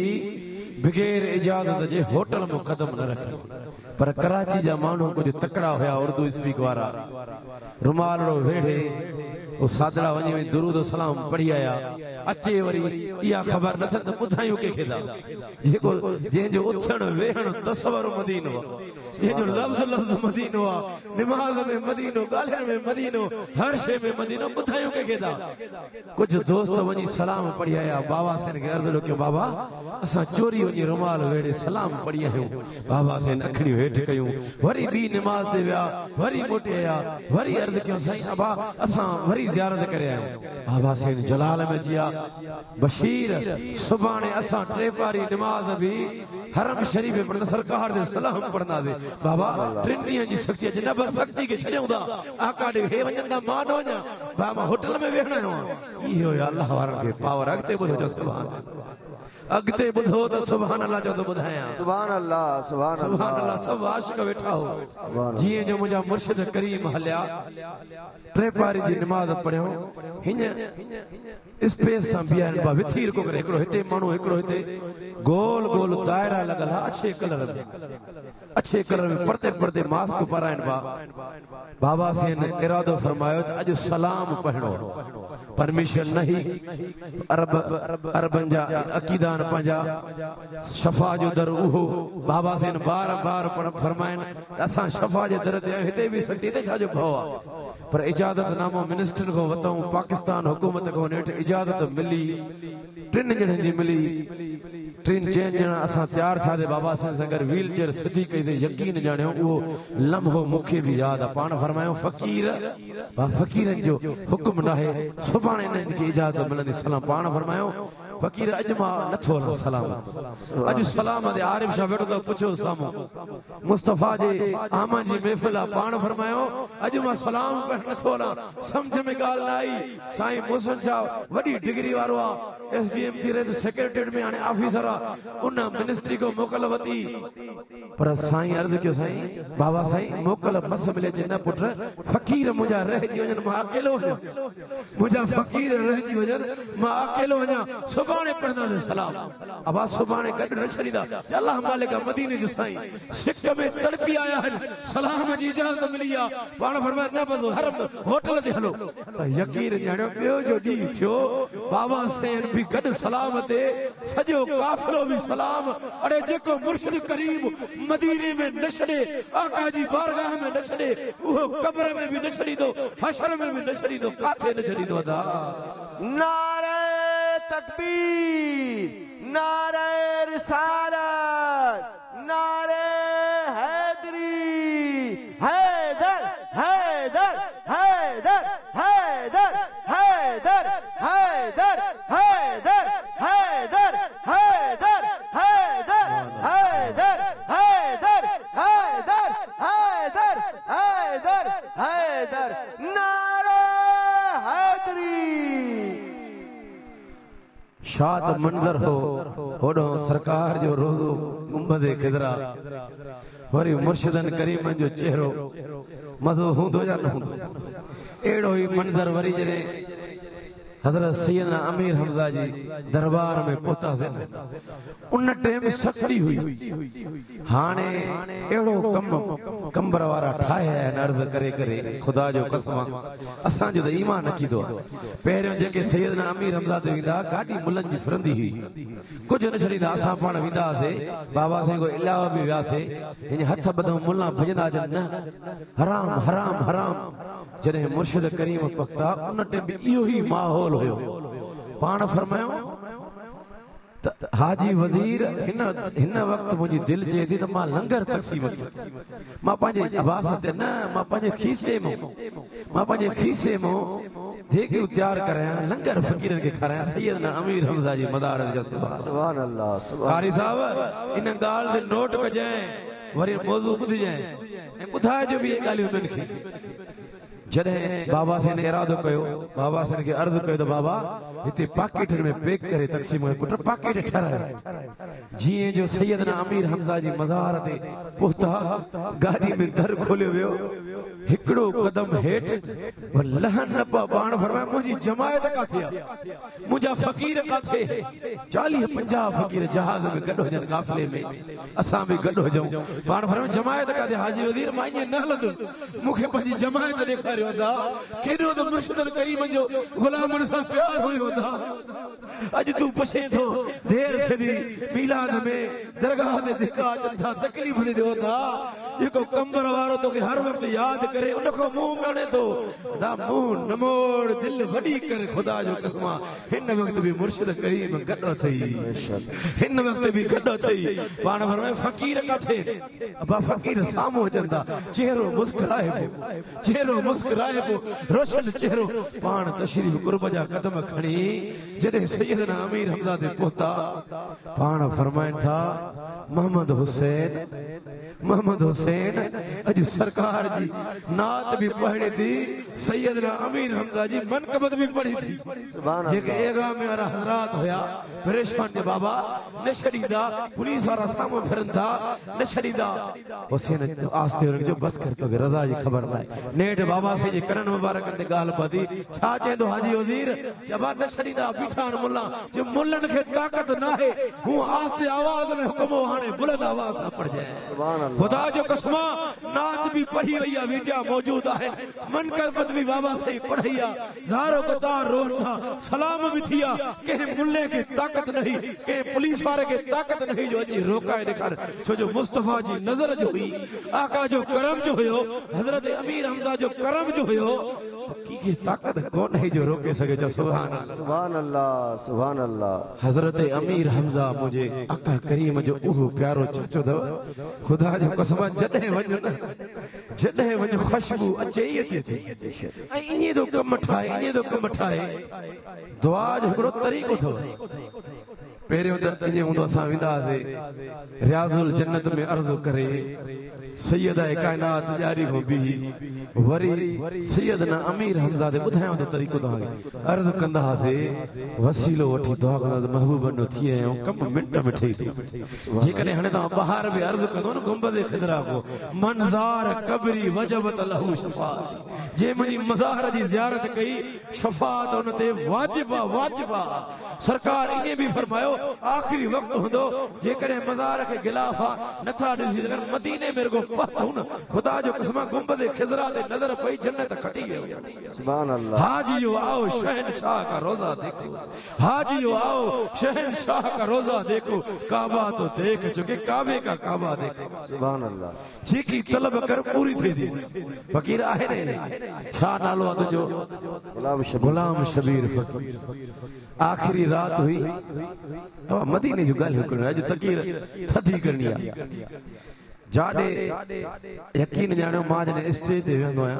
बगैर इजाजत जे होटल में कदम न रखे। पर कराची जा माण्हू कुछ तकड़ा हुया, उर्दू स्पीक वारा, रुमाल वेढ़े वो सादड़ा वञी दुरूद सलाम पढ़ी आया, अचे वरी इहा ख़बर न थियनि त ॿुधायूं कंहिंखे था। जेको जंहिंजो उथण वेहण तसवर मदीनो आहे, जंहिंजो लफ़्ज़ लफ़्ज़ मदीनो आहे, निमाज़ में मदीनो, ॻाल्हियुनि में मदीनो, हर शइ में मदीनो, ॿुधायूं कंहिंखे था। कुछ दोस्त वञी सलाम पढ़ी आया। बाबा साईं खे अर्ज़ु कयो, बाबा असां चोरी वञी रुमाल वेड़े सलाम पढ़ी आहियूं। बाबा साईं अखियूं हेठि कयूं, वरी ॿी निमाज़ ते विया, वरी मोटे आया, वरी अर्ज़ु कयो साईं अबा असां वरी ज़ियारत करे आहियूं। बाबा साईं जलाल में अची बशीर सुभाणे असां 3 पारी निमाज़ भी हरम शरीफ में पढ़ंदा, सरकार दे सलाम पढ़ंदासीं। बाबा 3 ॾींहंनि जी सख़्ती अचे, न बस सख़्ती खे छॾियूं था, आका ॾे हे वञनि था, मां न वञा, बाबा होटल में वेहणो आहे। इहो अल्लाह वारनि खे पावर। अॻिते ॿुधो चओ सुभान, अॻिते ॿुधो त सुभान अल्लाह चओ त ॿुधायां। सुभान अल्लाह, सुभान अल्लाह। सभु आशिक़ वेठा हो, जीअं जो मुंहिंजा मुर्शिद करीम हलिया, 3 पारी जी निमाज़ पढ़ियो, हिन स्पेस सां बीहनि पिया, विथीर को करे, हिकिड़ो हिते माण्हू, हिकिड़ो हिते, गोल गोल दायरा लॻल आहे, अच्छे कलर में परते परते मास्क पाराइनि पिया। बाबा साईं इरादो फरमायो त अॼु सलाम पढ़णो, परमिशन नहीं। अरबन जा अकीदान पंहिंजा शफ़ा जो दर उहो बाबा साईं बार बार फरमाइनि, असां शफ़ा जे दर ते हिते भी सघी, हिते छा जो भउ आहे। पर इजाज़त नामो मिनिस्टर को वतऊं, पाकिस्तान हुकूमत को नेठि इजाज़त मिली, 3 ॼणनि जी मिली, 3 ॼणा असां तैयार थिया ते बाबा साईं सां गॾु व्हील चेयर सिधी कई ते यकीन ॼाणियो उहो लम्हो मूंखे भी यादि आहे। पाण फरमायो फ़क़ीर फ़क़ीरनि जो हुकुम न आहे, सुभाणे इन्हनि खे इजाज़त मिलंदी सलाम। पाण फरमायो फ़क़ीर अॼु मां नथो हलां सलाम, अॼु सलाम ते आरिफ शाह वेठो त पुछो साम्हूं मुस्तफ़ा जे आमन जी महफ़िल आहे। पाण फरमायो अॼु मां सलाम पिणु नथो हलां, सम्झ में ॻाल्हि न आई। साईं मुहसिन शाह वॾी डिग्री वारो आहे, SDM थी रहे, सेक्रेटरीट में हाणे ऑफिसर आहे, उन मिनिस्ट्री को मोकल वती। पर साईं अर्ज़ु कयो, साईं बाबा साईं मोकल मस मिले जे न पुट, फ़क़ीर मुंहिंजा रहिजी वञनि, मां अकेलो वञा, मुंहिंजा फ़क़ीर रहिजी वञनि, मां अकेलो वञा, सुभाणे पढ़ंदासीं सलाम। अबा सुभाणे गॾु न छॾींदा, अल्लाह मालिक मदीने जो साईं सिक में तड़पी आया आहिनि, सलाम जी इजाज़त मिली आहे। पाण फरमाए न बस हरम होटल ते हलो, त यकीन ॼाणियो ॿियो जो ॾींहुं थियो, बाबा साईं भी गॾु सलाम ते, सॼो काफ़िलो भी सलाम। अड़े जेको मुर्शिद करीम मदीने में न छॾे, आका जी बारगाह में न छॾे, उहो क़ब्र में भी न छॾींदो, हशर में भी न छॾींदो, काथे न छॾींदो अदा। नारे तकबीर, नारे रिसालत, नारे हैदरी, हैदर हैदर हैदर हैदर हैदर हैदर हैदर हैदर हैदर हैदर हैदर हैदर हैदर हैदर हैदर हैदर, नारे हैदरी। शाद मंजर हो होड़ो सरकार जो रोज़ो गुंबद ख़िदरा, वरी मुर्शिदन करीमन जो चेहरो, मज़ो हूंदो या न हूंदो। एड़ो ही मंजर वरी जॾहिं हज़रत सैयदना अमीर हमज़ा जी दरबार में पहुतासीं, उन टाइम सख्ती हुई। हाणे एड़ो कंबर वारा ठाहे आहिनि, अर्ज़ करे करे खुदा जो कसम असांजो त ईमान अकीदो आहे। पहिरियों जेके सैयदना अमीर हमज़ा ते वेंदा, गाॾी मुलनि जी फिरंदी हुई, कुझु न छॾींदा, असां पाण वेंदा हुआसीं, बाबा साईं को इलावा बि वियासीं, इन हथ ॿधऊं मुला भॼंदा अचनि, न हराम हराम हराम। जॾहिं मुर्शिद करीम पहुता, उन टाइम बि इहो ई माहौल हुयो। पाण फरमायो हाजी वजीर हिन वक्त मुझी दिल चे थी तो मां लंगर तक़सीम कयो मां पंहिंजे आवास ते न मां पंहिंजे खीसे मो जेके तैयार कराया लंगर फकीरन के खाराया सैयदना अमीर हमजा जी मदार जा सुभान अल्लाह कारी साहब इन गाल दे नोट कजाए वरी मौजू बुध जाए ए बुधाए जो भी गालियो मन खे जडे बाबा से ने इरादो कयो बाबा से के अर्ज कयो तो बाबा इते पाकेट में पैक करे तक़सीम पुट पाकेट ठहराए जिए जो सैयदना अमीर हमजा जी मज़ार ते पहुता गाड़ी में दर खोले वियो हिकड़ो कदम हेठ लहन न पाण फरमाए मुजी जमायत काथे मुजा फकीर काथे 40-50 फकीर जहाज में गडो जन काफले में असा भी गडो जाऊं पाण फरमाए जमायत काथे हाजी वजीर माइने न लद मुखे पंजी जमायत देखारियो दा केडो तो मुर्शिदन करीम जो गुलामन सा प्यार होयो दा आज तू पछे थो देर थदी मिलाद में दरगाह दे दिका था तकलीफ दे दियो दा जेको कंबर वारो तो हर वक्त याद करे उनको मुंह मणे तो दा मुंह नमोड़ दिल वडी कर खुदा जो कसमा हिन वक्त भी मुर्शिद करीम गडो थई हिन वक्त भी गडो थई पाण फरमाए फकीर का थे अबा फकीर सामो जंदा चेहरो मुस्कुराए पो रोशन चेहरो पाण तशरीफ कुर्ब जा कदम खणी जडे सैयदना अमीर हमजा दे पहुता पाण फरमाइन था मोहम्मद हुसैन अज सरकार जी नात भी पढ़ी थी सैयदना अमीर हमजा जी मनकबत भी पढ़ी थी जेके एगा में वाला हजरात होया परेशान ने बाबा न छड़ीदा पुलिस वाला सामो फिरंदा न छड़ीदा हुसैन आस्ते जो बस कर तो रजा जी खबर नाए नेट बाबा से जे करन मुबारक ने गाल पदी छा चेंदो हाजी वजीर जबा न छड़ीदा बिठान मुल्ला जो मुल्लन के ताकत ना है हूं आस्ते आवाज में हुक्म हाने बुलंद आवाज से पड़ जाए सुभान अल्लाह खुदा जो कसमा नात भी पढ़ी वैया वीडियो मौजूद है मनकबत भी बाबा से पढ़िया ज़ारो कतार रोता सलाम भी थिया के मुल्ले के ताकत नहीं के पुलिस वाले के ताकत नहीं जो जी रोकाए दिखार छो जो मुस्तफा जी नजर जो हुई आका जो करम जो होयो हजरत अमीर हमजा जो करम जो होयो की ताकत कौन है जो रोके सके जो सुभान अल्लाह हजरत अमीर हमजा मुझे आका करीम जो उहो प्यारो चचो दो खुदा जो कसम जडे वञ खुशबू अचे ई अचे थी इने दो कम ठाए दुआ जो हिकड़ो तरीक़ो थो पहिरियों त इने हुंदो असां वेंदासीं रियाज़ुल जन्नत में अर्ज़ करे सैयदा कायनात जारी हो भी वरी सैयदना अमीर हमजा दे बुधायो तो तरीक़ो तव्हांखे अर्ज़ कंदा हासे वसीलो वठी दुआ कंदा महबूब नो थी आयो कम मिनट में ठही थी जेकॾहिं हाणे तव्हां ॿाहिरि बि अर्ज़ कंदो न गुंबद ख़िदरा को मंज़ार कबरी वजबत लहू शफाअत जे मुंहिंजी मज़ार जी ज़ियारत कई शफाअत उन ते वाजिबा सरकार इने भी फरमायो आखिरी वक्त हुंदो जेकॾहिं मज़ार के गिलाफा नथा ॾिसी सघनि मदीने में रुगो पहुतो न खुदा जो कसम गुंबद ख़िदरा ते नज़र पई जन्नत खटी गई सुभान अल्लाह हाजियो आओ शहनशाह का रोजा देखो हाजियो आओ शहनशाह का रोजा देखो काबा तो देख चुके काबे का काबा देखो सुभान अल्लाह जेकी तलब कर पूरी थी फकीर आहे ने छा नालो आहे तुंहिंजो गुलाम शबीर फकीर आखिरी रात हुई मदीने जो गाल करनी अज तकीर थदी करनी है जाडे यकीन जानो मां जने स्टेज ते वेंदो आया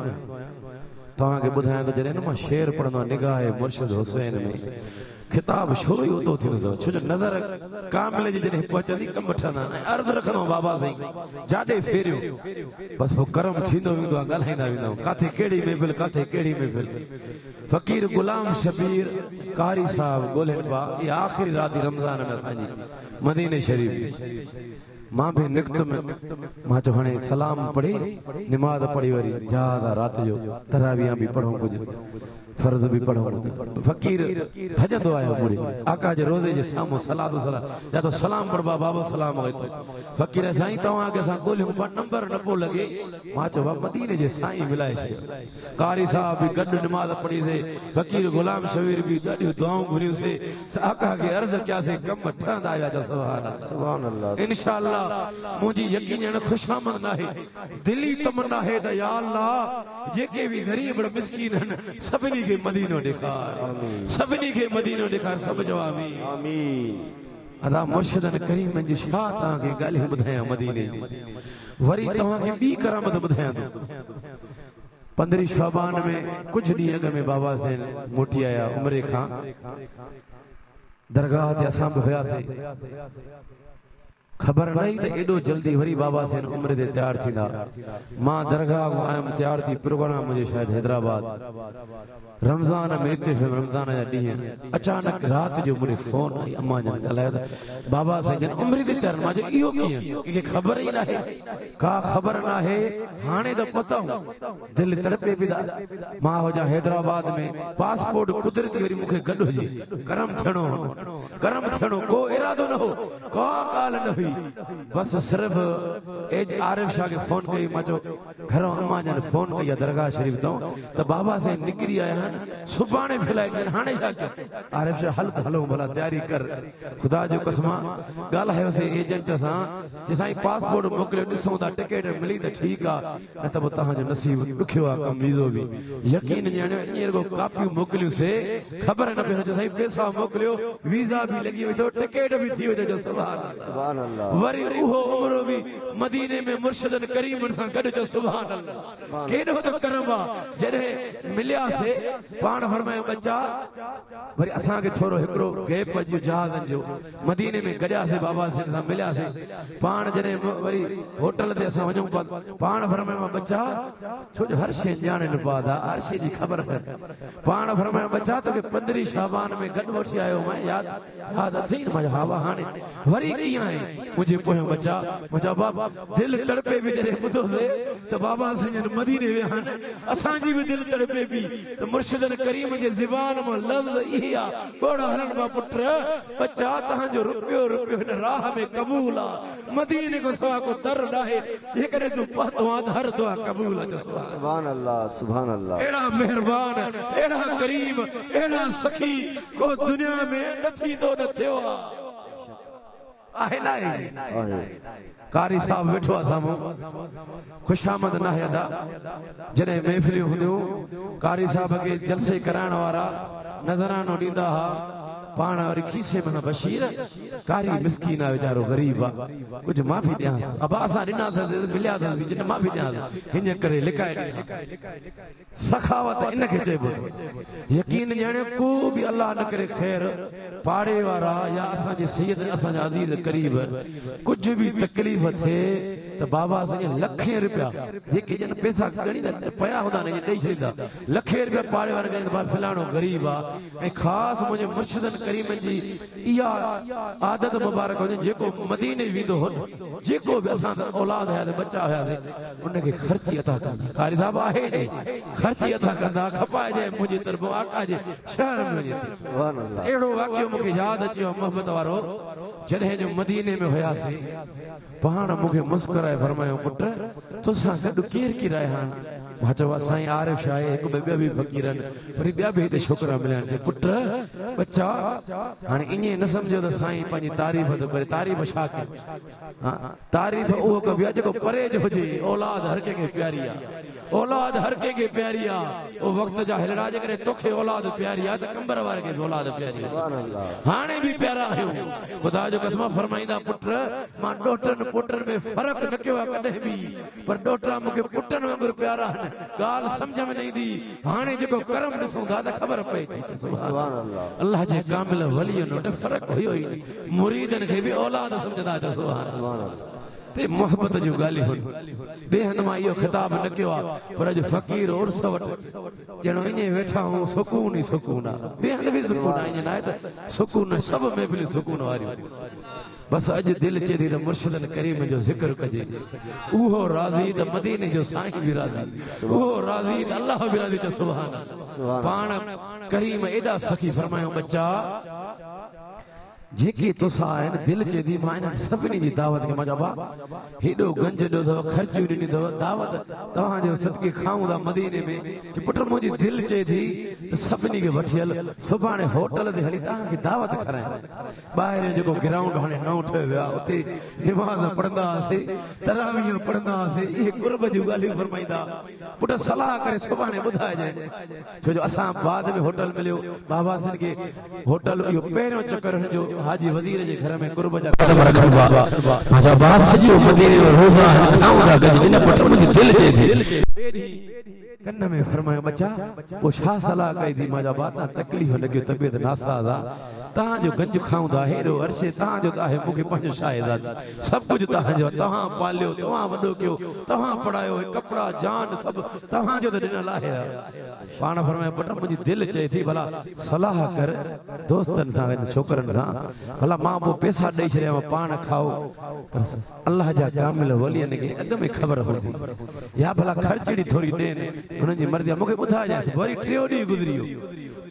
तव्हांखे ॿुधायां तो जॾहिं न मां शेर पढ़ंदो निगाह मुर्शिद हुसैन में खिताब शुरू ही उतो थींदो छो जो नज़र कामिल जी जॾहिं पहुचंदी कम वठंदा अर्ज़ रखंदो बाबा साईं जाडे फेरियो बस वो करम थींदो वेंदो आहे ॻाल्हाईंदा वेंदा काथे कहिड़ी महफ़िल काथे कहिड़ी महफ़िल फकीर गुलाम शबीर कारी साहब ॻोल्हनि पिया इहा आख़िरी रात रमज़ान में असांजी मदीने शरीफ मां भी निकत में मां जो हाणे सलाम पढ़ी नमाज पढ़ी वरी जहाज़ रात जो तरावियां भी पढ़ूं कुछ फर्ज भी पढ़ो फकीर भजंदो आयो मुड़ी आका जे रोजे जे सामो सलात सलाम या तो सलाम पढ़बा बाबा सलाम होय तो फकीर साईं तवा के सा गोलियो पर नंबर न पो लगे मा चो मदीने जे साईं मिलाए छे कारी साहब भी गड नमाज पढ़ी से फकीर गुलाम शबीर भी ॾाढी दुआऊं घुरियो से आका के अर्ज किया से कम ठंदा आया जा सुभान अल्लाह इंशाअल्लाह मुजी यकीन न खुशामद ना है दिली तमन्ना है त या अल्लाह जेके भी गरीब और मिस्कीन हन सबनी के मदीनो दिखार सबनी के मदीनो दिखार सब जवाब आमीन अदा मुर्शिदन करीम जी छा तव्हांखे ॻाल्हियूं ॿुधायां मदीने वरी तव्हांखे ॿी करामत ॿुधायां थो 15 शाबान में कुछ ॾींहं अॻ में बाबा सेन मोटी आया उमरे खां दरगाह ते असां बि हुयासीं खबर नहीं तो एडो जल्दी वरी बाबा सेन उम्र दे तैयार थींदा मां दरगाह को आयम तैयार थी प्रोग्राम मुझे शायद हैदराबाद रमजान में रमजान जा ॾींहं अचानक रात जो मुझे फोन आई अम्मा जन ॻाल्हायो बाबा सेन उम्र दे तैयार मां जो इहो कीअं के खबर ही ना है का खबर ना है हाणे तो पता दिल तड़पे पिदा मां हो जा हैदराबाद में पासपोर्ट कुदरती वरी मुखे गड हुजे करम थियणो को इरादो न हो को काल न हुई बस सिर्फ एज आरिफ शाह के फोन कई माचो घरों अम्मा जन फोन कई दरगाह शरीफ तो बाबा से निकरी आया हन सुबाने फ्लाइट में हाने छा आरिफ शाह हल हलो भला तैयारी कर खुदा जो कसमा गाल है से एजेंट सा जे साईं पासपोर्ट मोकले दिसो ता टिकट मिली त ठीक आ न त ता जो नसीब दुखियो आ कम वीजो भी यकीन जाने इन को कापी मोकलियो से खबर न पे जो साईं पैसा मोकलियो वीजा भी लगी हुई तो टिकट भी थी हो जो सुभान अल्लाह वरी उहो उम्र भी मदीने में मुर्शिदन करीम सा गड जो सुभान अल्लाह केडो तो करबा जने मिलिया से पान फरमाए बच्चा वरी असा के छोरो एकरो गैप जो जहाजन जो मदीने में गड्या से बाबा से सा मिलिया से पान जने वरी होटल ते असा वणो पान फरमाए बच्चा छो हर शे जाने न पादा हर शे जी खबर है पान फरमाए बच्चा तो के 15 शाबान में गड वठी आयो मैं याद अथई न मजा हवा हाने वरी किया है मुझे पोयो बच्चा मुझा बाप दिल तड़पे भी जरे बुधो से तो बाबा सजन मदीने वे हन असा जी भी दिल तड़पे भी तो मुर्शिदन करीम जे ज़ुबान में लफ्ज इया बड़ा हलन बा पुत्र बच्चा तहां जो रुपयो इन राह में कबूल आ मदीने को सवा को दर डाहे ये करे तू पतवा हर दुआ कबूल आ सुभान अल्लाह एड़ा मेहरबान एड़ा करीम एड़ा सखी को दुनिया में नथी तो न थियो आहे कारी साहब बैठो सामू खुशामद ना है अदा जने महफिलियों हुंदियूं कारी साहब के जलसे कराने वाला नजरानो दींदा हा पाण वरी खीसे में बशीर कारी मिस्कीन है बेचारो गरीब आ कुछ माफी दिया अब असा दिना मिलिया था जिन माफी दिया हिन करे लिकाए सखावत इन के चेबो यकीन जाने को भी अल्लाह न करे खैर पाड़े वाला या असा जे सैयद असा अजीज करीब कुछ भी तकलीफ थे तो बाबा से लखे रुपया जेके जन पैसा गणी पया होदा ने दे छदा लखे रुपया पाड़े वाला गणी बा फलाणो गरीब आ ए खास मुझे मुर्शिदन करीम जी या आदत मुबारक हो जेको मदीने विंदो हो जेको भी असा औलाद है बच्चा है उनके खर्ची अता करदा कारी साहब आहे ने खर्ची अता करदा खपाए जे मुझे तरफ आका जे शहर में सुभान अल्लाह एड़ो वाक्य मुके याद अचियो मोहब्बत वारो जने जो मदीने में होया से पाण मुके मुस्कुराए फरमायो पुत्र तुसा गड केर की रहे हां माचवा साईं आरिफ शाह एक ॿिया भी फकीरन वरी ॿिया भी छोकरा मिलन जे पुत्र बच्चा हाने इने न समझो त साईं पंजी तारीफ तो करे तारीफ छा के हां तारीफ ओ कबि जेको परेज होजे औलाद हर के प्यारी आ औलाद हर के प्यारी आ ओ वक्त जा हिलड़ा जे करे तोखे औलाद प्यारी आ त कंबर वारे के औलाद प्यारी सुभान अल्लाह हाने भी प्यारा आयो खुदा जो कसम फरमाइंदा पुत्र मां डोटन पुटन में फर्क न कयो कदे भी पर डोटरा मुके पुटन वांगुर प्यारा गाल समझ में नहीं दी हाने जो करम दिसो दा खबर पे सुभान अल्लाह अल्लाह जे कामिल वली नो फर्क होयो ही मुरीदन के भी औलाद समझदा छ सुभान अल्लाह ते मोहब्बत जो गाली हो बेहन मा यो खिताब न कियो पर जो फकीर और सवट जनो इने बैठा हूं सुकून ही सुकून आ बेहन भी सुकून आ इने ना तो सुकून सब में भी सुकून वाली बस अज दिल चेदी त मुर्शिदन करीम जो जिक्र कजे उहो राजी त मदीने जो साईं भी राजी उहो राजी त अल्लाह भी राजी त सुभान अल्लाह पाण करीम एडा सखी फरमायो बच्चा जेके तोसा आन दिल चेदी मायना सबनी जी दावत के मजा बा हेडो गंज दो दो खर्चू नी दो दावत तहां जो सदके खाऊं दा मदीने में कि पुत्र मुजी दिल चेदी तो सबनी के वठियल सुबाने होटल दे हली तहां की दावत कराए बाहर जो ग्राउंड हने न उठे वा उते नमाज पढ़दा से तरावीह पढ़दा से ये कुर्ब जो गाली फरमाइंदा पुत्र सलाह करे सुबाने बुधाए जाए जो असा बाद में होटल मिलियो बाबा सन के होटल यो पेरो चक्कर जो हाजी वजीर जे घर में कुर्ब जा कदम रखन बा माजा बात सजो मदीने में रोजा खाऊं दा गज दिन पट मुझे दिल थे कन्न में फरमाया बच्चा वो शाह सलाह कई थी माजा बात ना तकलीफ लगे तबीयत नासाजा ता जो गंज खाऊंदा हेरो अरसे ता जो ताहे मुखे पंज शायदात सब कुछ ता जो तहां पालियो तहां वडो कयो तहां पढ़ायो कपड़ा जान सब तहां जो दिनल आहे पाण फरमाया पट मुझी दिल चे थी भला सलाह कर दोस्तन सा छोकरन सा भला मां वो पैसा दे छरिया पाण खाओ पर अल्लाह जा कामिल वलियन के अग में खबर होगी या भला खर्चड़ी थोड़ी दे उन जी मर्जी मुखे बुधा जाए वरी ट्रियो डी गुजरियो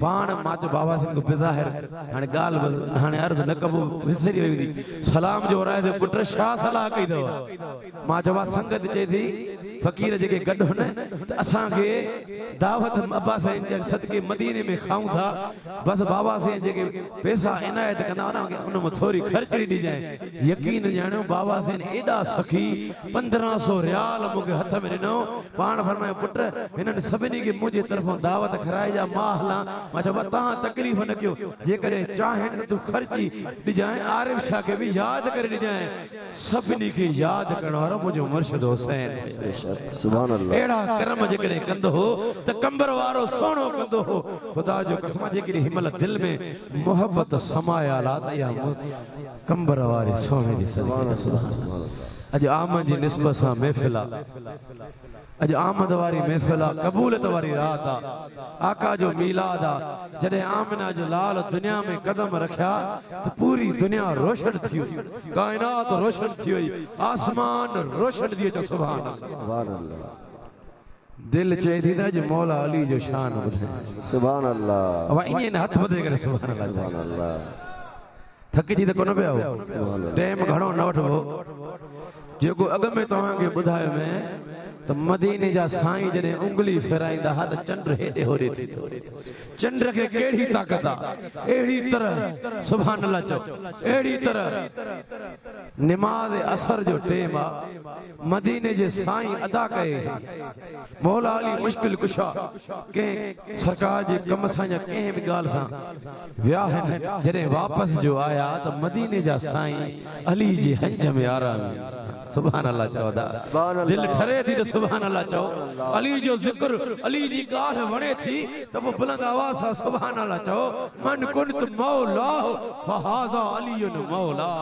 पाण माचो बाबा सिंह को बेज़ाहिर हाने गाल हाने अर्ज न कबो विसरी वेंदी सलाम जो राय दे पुट शाह सलाह कई दो मां जवा संगत चे थी फकीर जेके गड्डो न त असा के दावत अब्बा से सदके मदीने में खाऊं था बस बाबा से जेके पैसा इनायत कना उन में थोड़ी खर्चड़ी दी जाए यकीन जानो बाबा से एडा सखी 1500 रियाल मुके हाथ में नो पाण फरमाए पुट इनन सबनी के मुझे तरफों दावत खराए जा माहला मां जब ता तकलीफ न क्यों जे करे चाहे तू खर्ची दी जाए आरिफ शाह के भी याद कर दी जाए सबनी के याद करनो वाला मुझे मुर्शिद हुसैन सुभान अल्लाह एड़ा कर्म जे करे कंदो हो त कंबर वारो सोनो कंदो हो खुदा जो कसम जे करे हिम्मत दिल में मोहब्बत समाया ला या कंबर वारे सोने जी सुभान अल्लाह अज आमन जी निस्बत सा महफिला अज आमद वारी महफिला कबूलत वारी रात आका जो मीलाद जडे आमना जो लाल दुनिया में कदम रखया तो पूरी दुनिया रोशन थी कायनात रोशन थी आसमान रोशन दिए च सुभान अल्लाह दिल चे थी जो मौला अली जो शान बुधाए सुभान अल्लाह अब इने हाथ बदे करे सुभान अल्लाह थक जी त कोन पे आओ टाइम घणो न वठबो जेको अग में तवा के बुधायो में तो मदीने जा साईं जने उंगली फेराइंदा हा त चंद्र हेडे होरे थी चंद्र के केड़ी ताकत आ एड़ी तरह सुभान अल्लाह चो एड़ी तरह नमाज असर जो टेम आ मदीने जे साईं अदा कए मौला अली मुश्किल कुशा के सरकार जे कम सा या के भी गाल सा व्याह जने वापस जो आया तो मदीने जा साईं अली जी हंज में आराम सुभान अल्लाह चौदा दिल ठरे थी तो सुभान अल्लाह चो अली जो जिक्र अली जी गाल वणे थी तो वो बुलंद आवाज सा सुभान अल्लाह चो मन कुंत मौला फहाजा अली मौला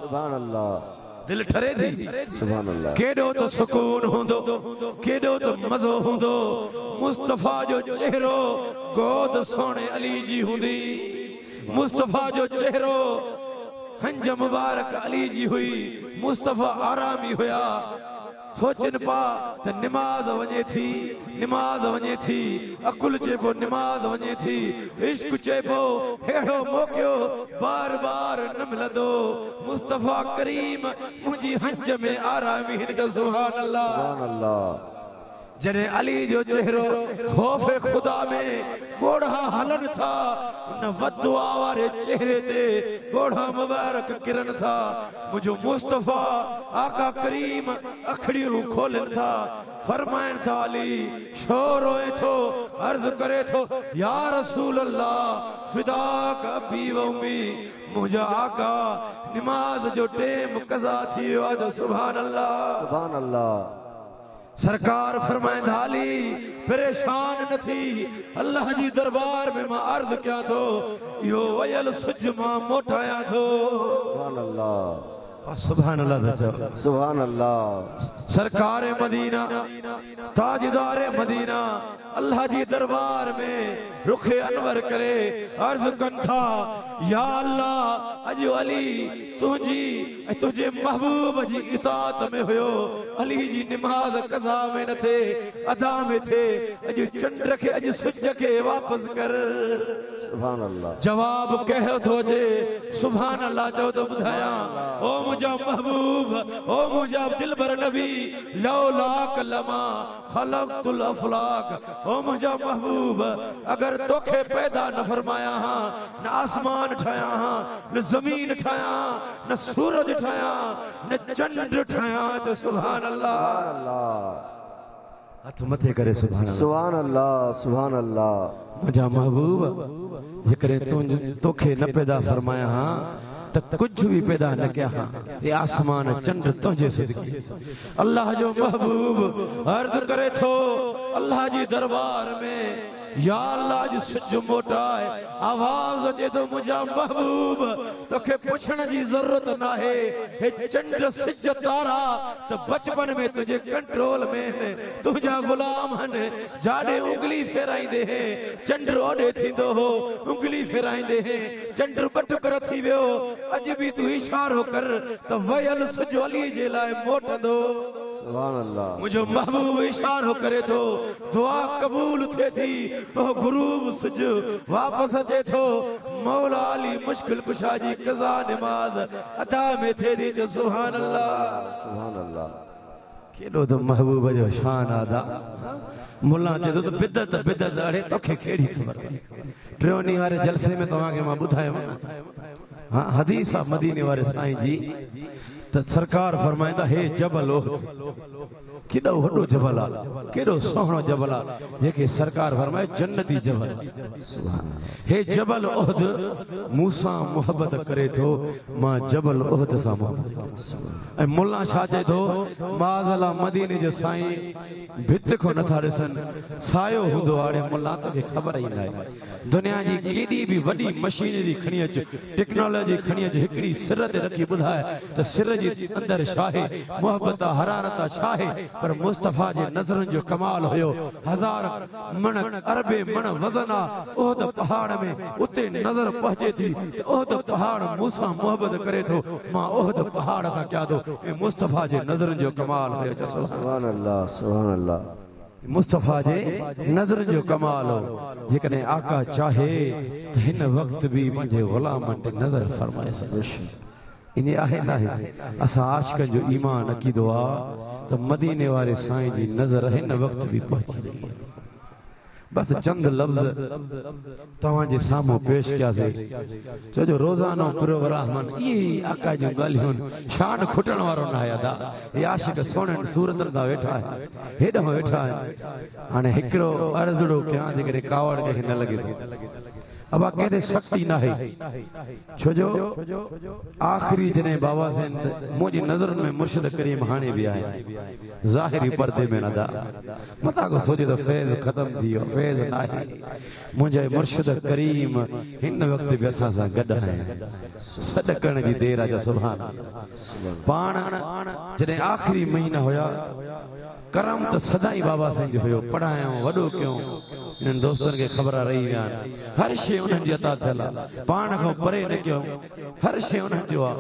सुभान अल्लाह दिल ठरे थी सुभान अल्लाह केडो तो सुकून होंदो केडो तो मजो होंदो मुस्तफा जो चेहरो गोद सोने अली जी हुंदी मुस्तफा जो चेहरो हंज मुबारक अली जी हुई मुस्तफा आरामी होया सोचन पा त नमाज वने थी अकुल चेबो नमाज वने थी इश्क चेबो हेड़ो मोकियो बार बार न मिलदो मुस्तफा करीम मुजी हंज में आरामी हिन जो सुभान अल्लाह जने अली जो चेहरो खौफे खुदा में गोढ़ा हलन था न वदुआ वारे चेहरे ते गोढ़ा मुबारक किरण था मुझो मुस्तफा आका करीम अखड़ियों खोलन था फरमाइन था अली शोर होए थो अर्ज करे थो या रसूल अल्लाह फिदाक अबी व उम्मी मुझा आका नमाज जो टेम कज़ा थी आज सुभान अल्लाह सरकार फरमाइंदा अली परेशान न थी अल्लाह जी दरबार में मां अर्ज क्या थो यो वयल सुज मां मोटाया थो सुभान अल्लाह सरकार मदीना ताजदार मदीना अल्लाह जी दरबार में रुखे अनवर करे अर्ज कन था या अल्लाह अज अली तुझे महबूब जी इताअत में हुयो अली जी नमाज कज़ा में न थे अदा में थे अज चंद्र के अज सुज के वापस कर सुभान अल्लाह जवाब कहो थो जे सुभान अल्लाह चो तो बुधाया ओ मुझा महबूब ओ मुझा दिलबर नबी लौलाक लमा खलक़तुल अफलाक ओ मुझा महबूब अगर तोखे पैदा न फरमाया हां न आसमान ठाया हां न जमीन ठाया न सूरज ठाया न चंद्र ठाया तो सुभान अल्लाह हाथ मथे करे सुभान अल्लाह मुझा महबूब जिक्र तोखे न पैदा फरमाया हां त कुछ भी पैदा न कया ये आसमान चंड तुझे सदके अल्लाह जो महबूब अर्ज करे थो अल्लाह जी दरबार में या अल्लाह जी सज मोटा है आवाज अचे तो मुझा महबूब तोखे पुछण जी जरूरत ना है हे चंड सिज तारा तो बचपन में तुझे कंट्रोल में तुझा गुलाम हन जाडे उंगली फेराइंदे हैं चंड ओडे थींदो हो उंगली फेराइंदे हैं चंड बटकर थी वियो अज भी तू इशारो कर तो वयल सजोली जे लाए मोटंदो सुभान अल्लाह मुझो महबूब इशारो करे तो दुआ कबूल थे थी ओ गुरूब सज वापस अचे थो मौला अली मुश्किल कुशा जी कज़ा नमाज अदा में थे दी जो सुभान अल्लाह केडो तो महबूब जो शान आदा मुल्ला चे तो बिदत बिदत अड़े तोखे केड़ी खबर ट्रोनी वाले जलसे में तवा के मां बुधायो हां हदीस आ मदीने वाले साईं जी त सरकार फरमाइंदा हे जबल ओहद केडो वडो जबल आ केडो सोहणो जबल आ जेके सरकार फरमाए जन्नती जबल सुभान हे जबल ओहद मूसा मोहब्बत करे थो मां जबल ओहद सा मोहब्बत ए मुल्ला शाह जे थो माज़ला मदीने जो साईं भित को नथा ॾिसन सायो हुंदो आड़े मुल्ला तो के खबर ही ना दुनिया जी केडी भी वडी मशीनरी खणी अच टेक्नोलॉजी खणी अच हिकड़ी सिर ते रखी बुधाए त सिर जी अंदर शाहे मोहब्बत हरारत शाहे पर मुस्तफा जे नजरन जो कमाल होयो हजार मन अरबे मन वजना ओहद पहाड़ में उते नजर पहुंचे थी तो ओहद पहाड़ मूसा मोहब्बत करे थो मां ओहद पहाड़ का क्या दो ए मुस्तफा जे नजरन जो कमाल होयो सुभान अल्लाह मुस्तफा जे नजर जो कमाल हो जेकने आका चाहे त हिन वक्त भी मुझे गुलामन ते नजर फरमाए इन आहे ना है असा आशिकन जो ईमान अकीदो आ तो मदीने वाले साईं जी नजर हिन वक्त भी पहुंची रही है बस चंद लफ्ज तवा जे सामो पेश किया से जो जो रोजाना प्रोग्राम ई आका जो गालियों शान खुटण वारो ना यादा ये आशिक सोणन सूरत दा वेठा है हेडो वेठा है हाने हिकड़ो अर्जड़ो क्या जे कावड़ के न लगे अब कहते शक्ति ना है छोजो आखिरी जने बाबा से मुझी नजर में मुर्शिद करीम हाने भी आए जाहिरी पर्दे में नदा मता को सोचे तो फैज खत्म थी फैज ना है मुझे मुर्शिद करीम इन वक्त भी असा सा गड है सदकण जी देर आ सुभान पाण जने आखिरी महीना होया करम तो सदाई बाबा से जो होयो पढ़ायो वडो क्यों इन दोस्तन के खबर रही व्यान हर शे उन्हन जी अता थला पाण को परे न क्यों हर शे उन्हन जो आ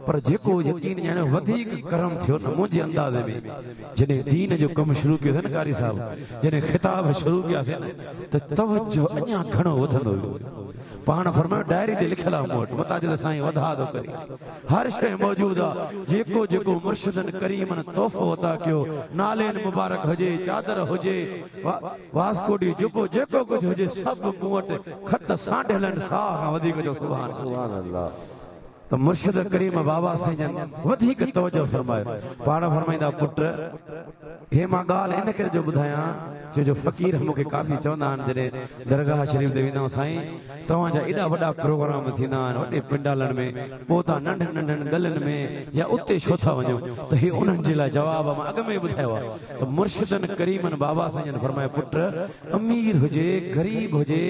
पर जेको यकीन जाने वधिक करम थियो न मुझे अंदाजे में जने दीन जो कम शुरू कियो थे न कारी साहब जने खिताब शुरू किया थे न तो तवज्जो अन्या घणो वधंदो पाण फरमायो डायरी ते लिखला मोट मता जे साईं वधा दो करी हर शे मौजूद आ जेको जेको मुर्शिदन करीमन तोहफो अता कियो नालेन मुबारक होजे चादर होजे वास्कोडी जुबो जेको कुछ होजे सब मूट खत सांढलन सा का वधिक जो सुभान अल्लाह तो मुर्शिद करीम बाबा से जन वधिक तवज्जो फरमायो पाण फरमाइंदा पुत्र हे मां गाल इन करे जो बुधाया जो फकीर मुके काफी चवंदा जने दरगाह शरीफ दे विना साईं तवा जा एडा वडा प्रोग्राम थींदा वडे पिंडालन में पोता नंढन नंढन गलन में या उते छो था वणो तो हे उनन जे ला जवाब मां अग में बुधायो तो मुर्शिदन करीमन बाबा से जन फरमायो पुत्र अमीर होजे गरीब होजे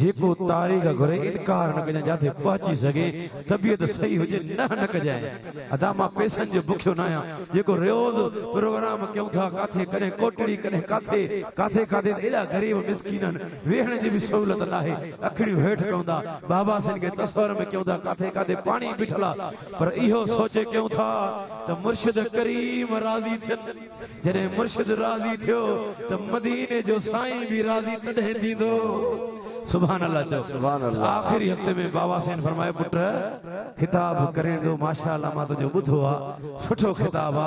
जेको तारीख घरे इनकार न कजे जाते पहुंची सके तबीयत सही होजे न कजाए अदा मां पैसन जो भुखियो ना आया जेको रोज प्रोग्राम क्यों था काथे करे कोटड़ी करे काथे काथे काथे एडा गरीब मिस्कीनन वेहण जी भी सहूलत ना है अखड़ी हेठ कौंदा बाबा सन के तस्वर में क्यों था काथे काथे पानी बिठला पर इहो सोचे क्यों था तो मुर्शिद करीम राजी थे जने मुर्शिद राजी थियो तो मदीने जो साईं भी राजी तदे थींदो सुभान अल्लाह चो सुभान अल्लाह आखिरी हफ्ते में बाबा से फरमाए पुत्र खिताब करें दो माशाअल्लाह मा तो जो बुधो आ सुठो खिताब आ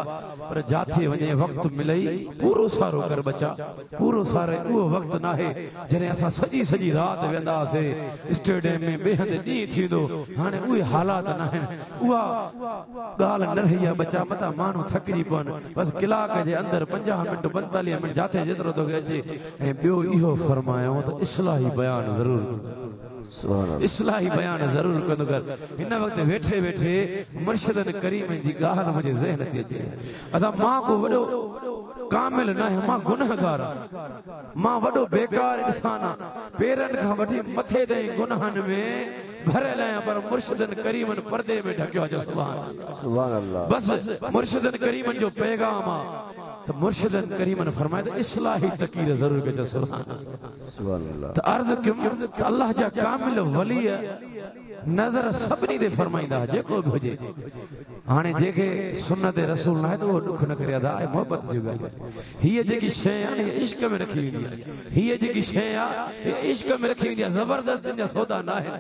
पर जाथे वने वक्त मिलई पूरो सारो कर बचा पूरो सारे वो वक्त ना है जने असा सजी सजी रात वेंदा से स्टेडियम में बेहद दी थी दो हाने उए हालात ना है उआ गाल न रहिया बचा मता मानो थकजी पन बस किलाक जे अंदर 50 मिनट 45 मिनट जाथे जेतरो तो अचे ए बियो इहो फरमायो तो इस्लाही बयान जरूर इस्लाही बयान जरूर कंदो कर इन वक्त वेठे वेठे मुर्शिदन करीम जी गाल मुझे ज़हन थी अचे अदा मां को वडो कामिल ना है मां गुनाहगार मां वडो बेकार इंसान पेरन का वठी मथे ताईं गुनाहन में भरल आया पर मुर्शिदन करीमन पर्दे में ढकियो जो सुभान अल्लाह बस मुर्शिदन करीमन जो पैगाम आ तो मुर्शिदन करीमन फरमाए तो इस्लाही तकीर जरूर के जो सुभान अल्लाह तो अर्ज क्यों अल्लाह जा कामिल वली नजर सबनी दे फरमाइंदा जेको भी हुजे हाने जेके सुन्नत रसूल ना है तो वो दुख न करे अदा है मोहब्बत जो गाल हिय जेकी शय है इश्क में रखी हुई है हिय जेकी शय है इश्क में रखी हुई है जबरदस्त जा सौदा ना है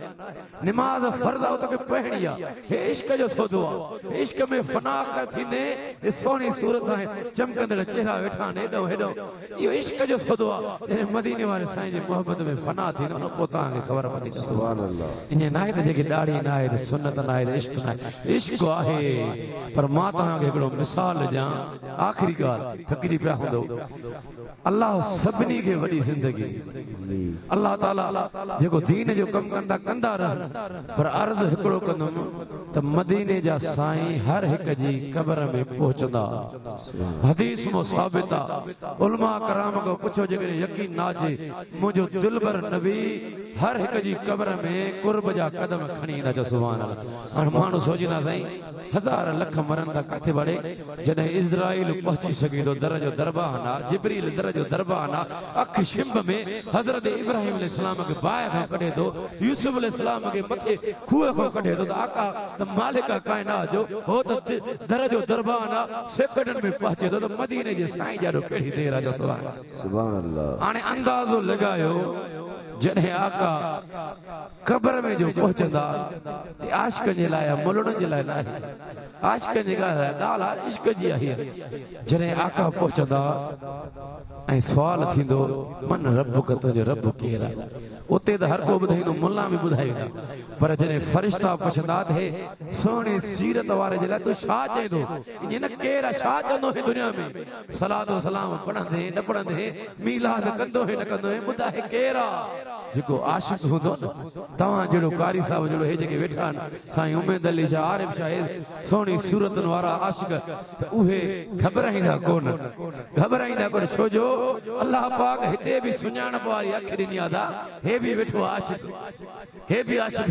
नमाज फर्ज हो तो के पढ़नी है ये इश्क जो सौदो है इश्क में फना कर थीने ये सोनी सूरत है चमकंदड़ चेहरा वेठा ने हेडो हेडो ये इश्क जो सौदो है मदीने वाले साईं जी मोहब्बत में फना थी न पोता के खबर पड़ी सुभान अल्लाह इने ना है जेकी दाढ़ी ना है सुन्नत ना है इश्क ना इश्क आहे पर मां ता के एकड़ो मिसाल जा आखिरी गाल थकजी पिया हुंदो अल्लाह सबनी के वडी जिंदगी अल्लाह ताला जेको दीन जो कम कंदा कंदा रह पर अर्ज एकड़ो कंदम त मदीने जा साईं हर एक जी कब्र में पहुंचदा हदीस मो साबिता उलमा कराम को पूछो जेके यकीन ना जे मुजो दिलबर नबी हर एक जी कब्र में कुर्ब जा कदम खणी ना जो सुभान अल्लाह और मानो सोचना साईं हजार लख मरंदा काथे बड़े जने इजराइल पहुंची सके तो दरजो दरबाना जिब्रील दरजो दरबाना अख शिंब में हजरत इब्राहिम अलैहिस्सलाम के बाय का कढे दो यूसुफ अलैहिस्सलाम के मथे खूह को कढे दो आका त मालिक कायनात जो हो तो दरजो दरबाना सेकंडन में पहुंचे तो मदीने जे साईं जाडो केड़ी देर आ जो सुभान अल्लाह हाने अंदाजो लगायो जने आका कब्र में जो पहुंचंदा आशिक जे लाया मुलण जे लाया ना आशिक जे गाल इश्क जी आहे जने आका पहुंचंदा ऐं सवाल थींदो मन रब कतो जो रब केरा उते तो हर को बुधाइंदो मुल्ला भी बुधाइंदा पर जने फरिश्ता पुछंदा थे सोने सीरत वारे जे ला तू छा चइदो इन न केरा छा चंदो है दुनिया में सलात व सलाम पढ़ंदे न पढ़ंदे मीलाद कंदो है न कंदो है बुधाए केरा जेको आशिक हुंदो न तवा जेड़ो कारी साहब जेड़ो हे जेके वेठा साईं उम्मेद अली शाह आरिफ शाह सोनी सूरतन वारा आशिक त उहे घबराइंदा कोन छो जो अल्लाह पाक हिते भी सुञाणप वारी अख ॾिनी आदा हे भी वेठो आशिक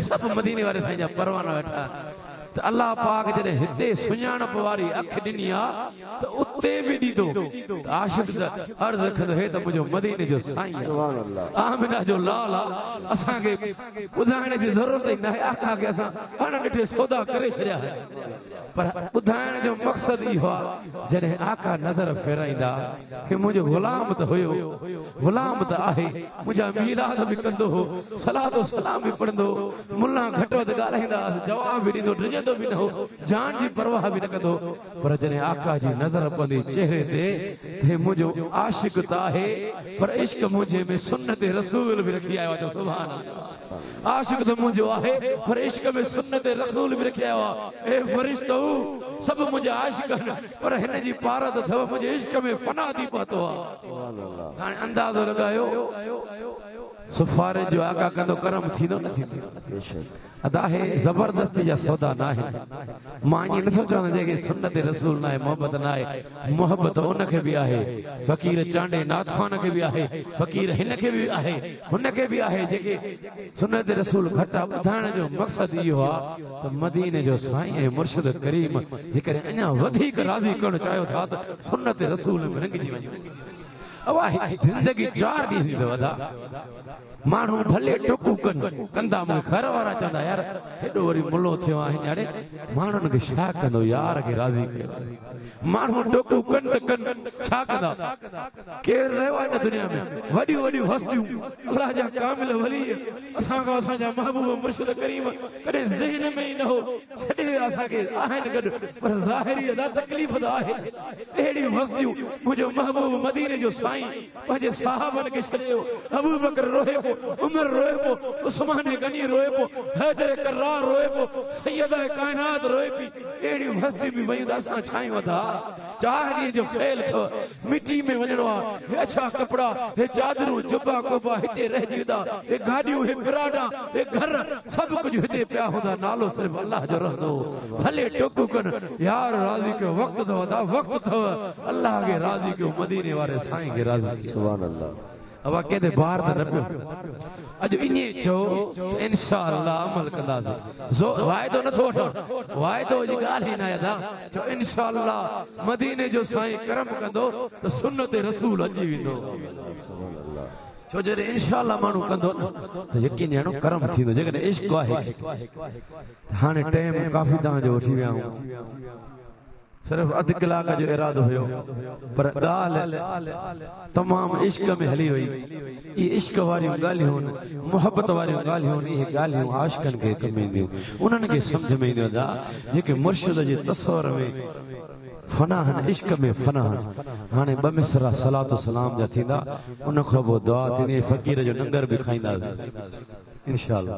सब मदीने वाले साईं जा परवाना वेठा तो अल्लाह पाक जने हिते सुञाणप वारी अख ॾिनी आ तो उते भी दीदो आशिक अर्ज रखंदो हे त मुजो मदीने जो साईं सुभान अल्लाह आमिना जो लाला असा के बुधाइण जी जरूरत ही न है आका के असा अण ॾिठे सौदा करे छरिया पर बुधाइण जो मकसद ई हुआ जने आका नजर फेराइंदा कि मुजो गुलाम त हुयो गुलाम त आहे मुजा मीलाद भी कंदो हो सलात व सलाम भी पढ़ंदो मुल्ला घटो त ॻाल्हाईंदा जवाब भी ॾींदो ड्रिजंदो भी न हो जान जी परवाह भी न कंदो पर जने आका जी नजर पवंदी चेहरे ते मुजो आशिक त आहे पर इश्क मुझे में सुन्नत रसूल भी रखी आयो जो सुभान अल्लाह आशिक त मुजो आहे पर इश्क में सुन्नत रसूल भी रखी आयो ए फरिश्तो सब मुझे आशिक पर हिन जी पारत थव मुझे इश्क में फना थी पतो सुभान अल्लाह हाने अंदाजो लगायो सुफारिश जो आका कंदो करम थींदो न थींदो बेशक अदा है जबरदस्ती जा सौदा ना है मानी न सोचो जेके सुन्नत रसूल ना है मोहब्बत ना है मोहब्बत उन के भी आहे फकीर चांडे नाथखान के भी आहे फकीर हिन के भी आहे हुन के भी आहे जेके सुन्नत रसूल घटा बुधाइण जो मकसद इहो आ त मदीने जो साईं मुर्शिद करीम जेकर अञा वधीक राज़ी करण चाहियो था त सुन्नत रसूल में रंगजी वञो अब जिंदगी 4 ॾींहं थी वधा माण्हू भले टोकू कंदा मूंखे घर वारा चवंदा यार हेॾो वरी मुलो थियो आहे हींअर माण्हुनि खे छा कंदो यार खे राज़ी कयो माण्हू टोकू कनि त कनि छा कंदा केरु रहियो आहे न दुनिया में वॾियूं वॾियूं हस्तियूं अल्लाह जा कामिल वली असांजा महबूब मुर्शिद करीम कॾहिं ज़हन में ई न हो छॾे आसा के आहन गड पर ज़ाहिरी अदा तकलीफ दा है एड़ी मस्तियों मुझे महबूब मदीने जो साईं मुझे साहबन के छड़ियो अबू बकर रोए पो उमर रोए पो उस्मान गनी रोए पो हैदर कर्रार रोए पो सैयदा कायनात रोए पी एड़ी मस्ती भी वई असा छाई वदा 4 डी जो खेल थो मिट्टी में वणवा हे अच्छा कपड़ा हे चादरू जुबा कोबा हिते रह जीदा हे गाड़ियों हे बिराडा हे घर सब कुछ हिते पिया होदा नालो सिर्फ अल्लाह जो रहंदो भले टोकू कन यार राजी के वक्त दो दा वक्त थो अल्लाह के राजी के मदीने वाले साईं के राजी सुभान अल्लाह अब केदे बाहर त न पियो अज इने चो इंशाअल्लाह अमल कंदा जो वायदो न थो वायदो जी गाल ही ना यदा जो इंशाअल्लाह मदीने जो साईं करम कंदो तो सुन्नत रसूल अची विंदो सुभान अल्लाह छो जरे इंशाअल्लाह मानू कंदो तो यकीन जानो करम थींदो जगने इश्क आहे हाने टाइम काफी ता जो उठी विया सिर्फ अध कलाक जो इरादो हुयो पर गाल तमाम इश्क में हली हुई ये इश्क वाली गालियों मोहब्बत वाली गालियों ये गालियों आशिकन के कमेंदियों उन्हन के समझ में इंदो दा जेके मुर्शिद जे तस्वर में फना हन इश्क में फना हन हाने ब मिसरा सलातो सलाम जा थींदा उन खो वो दुआ थींदी फकीर जो नंगर भी खाइंदा इंशाअल्लाह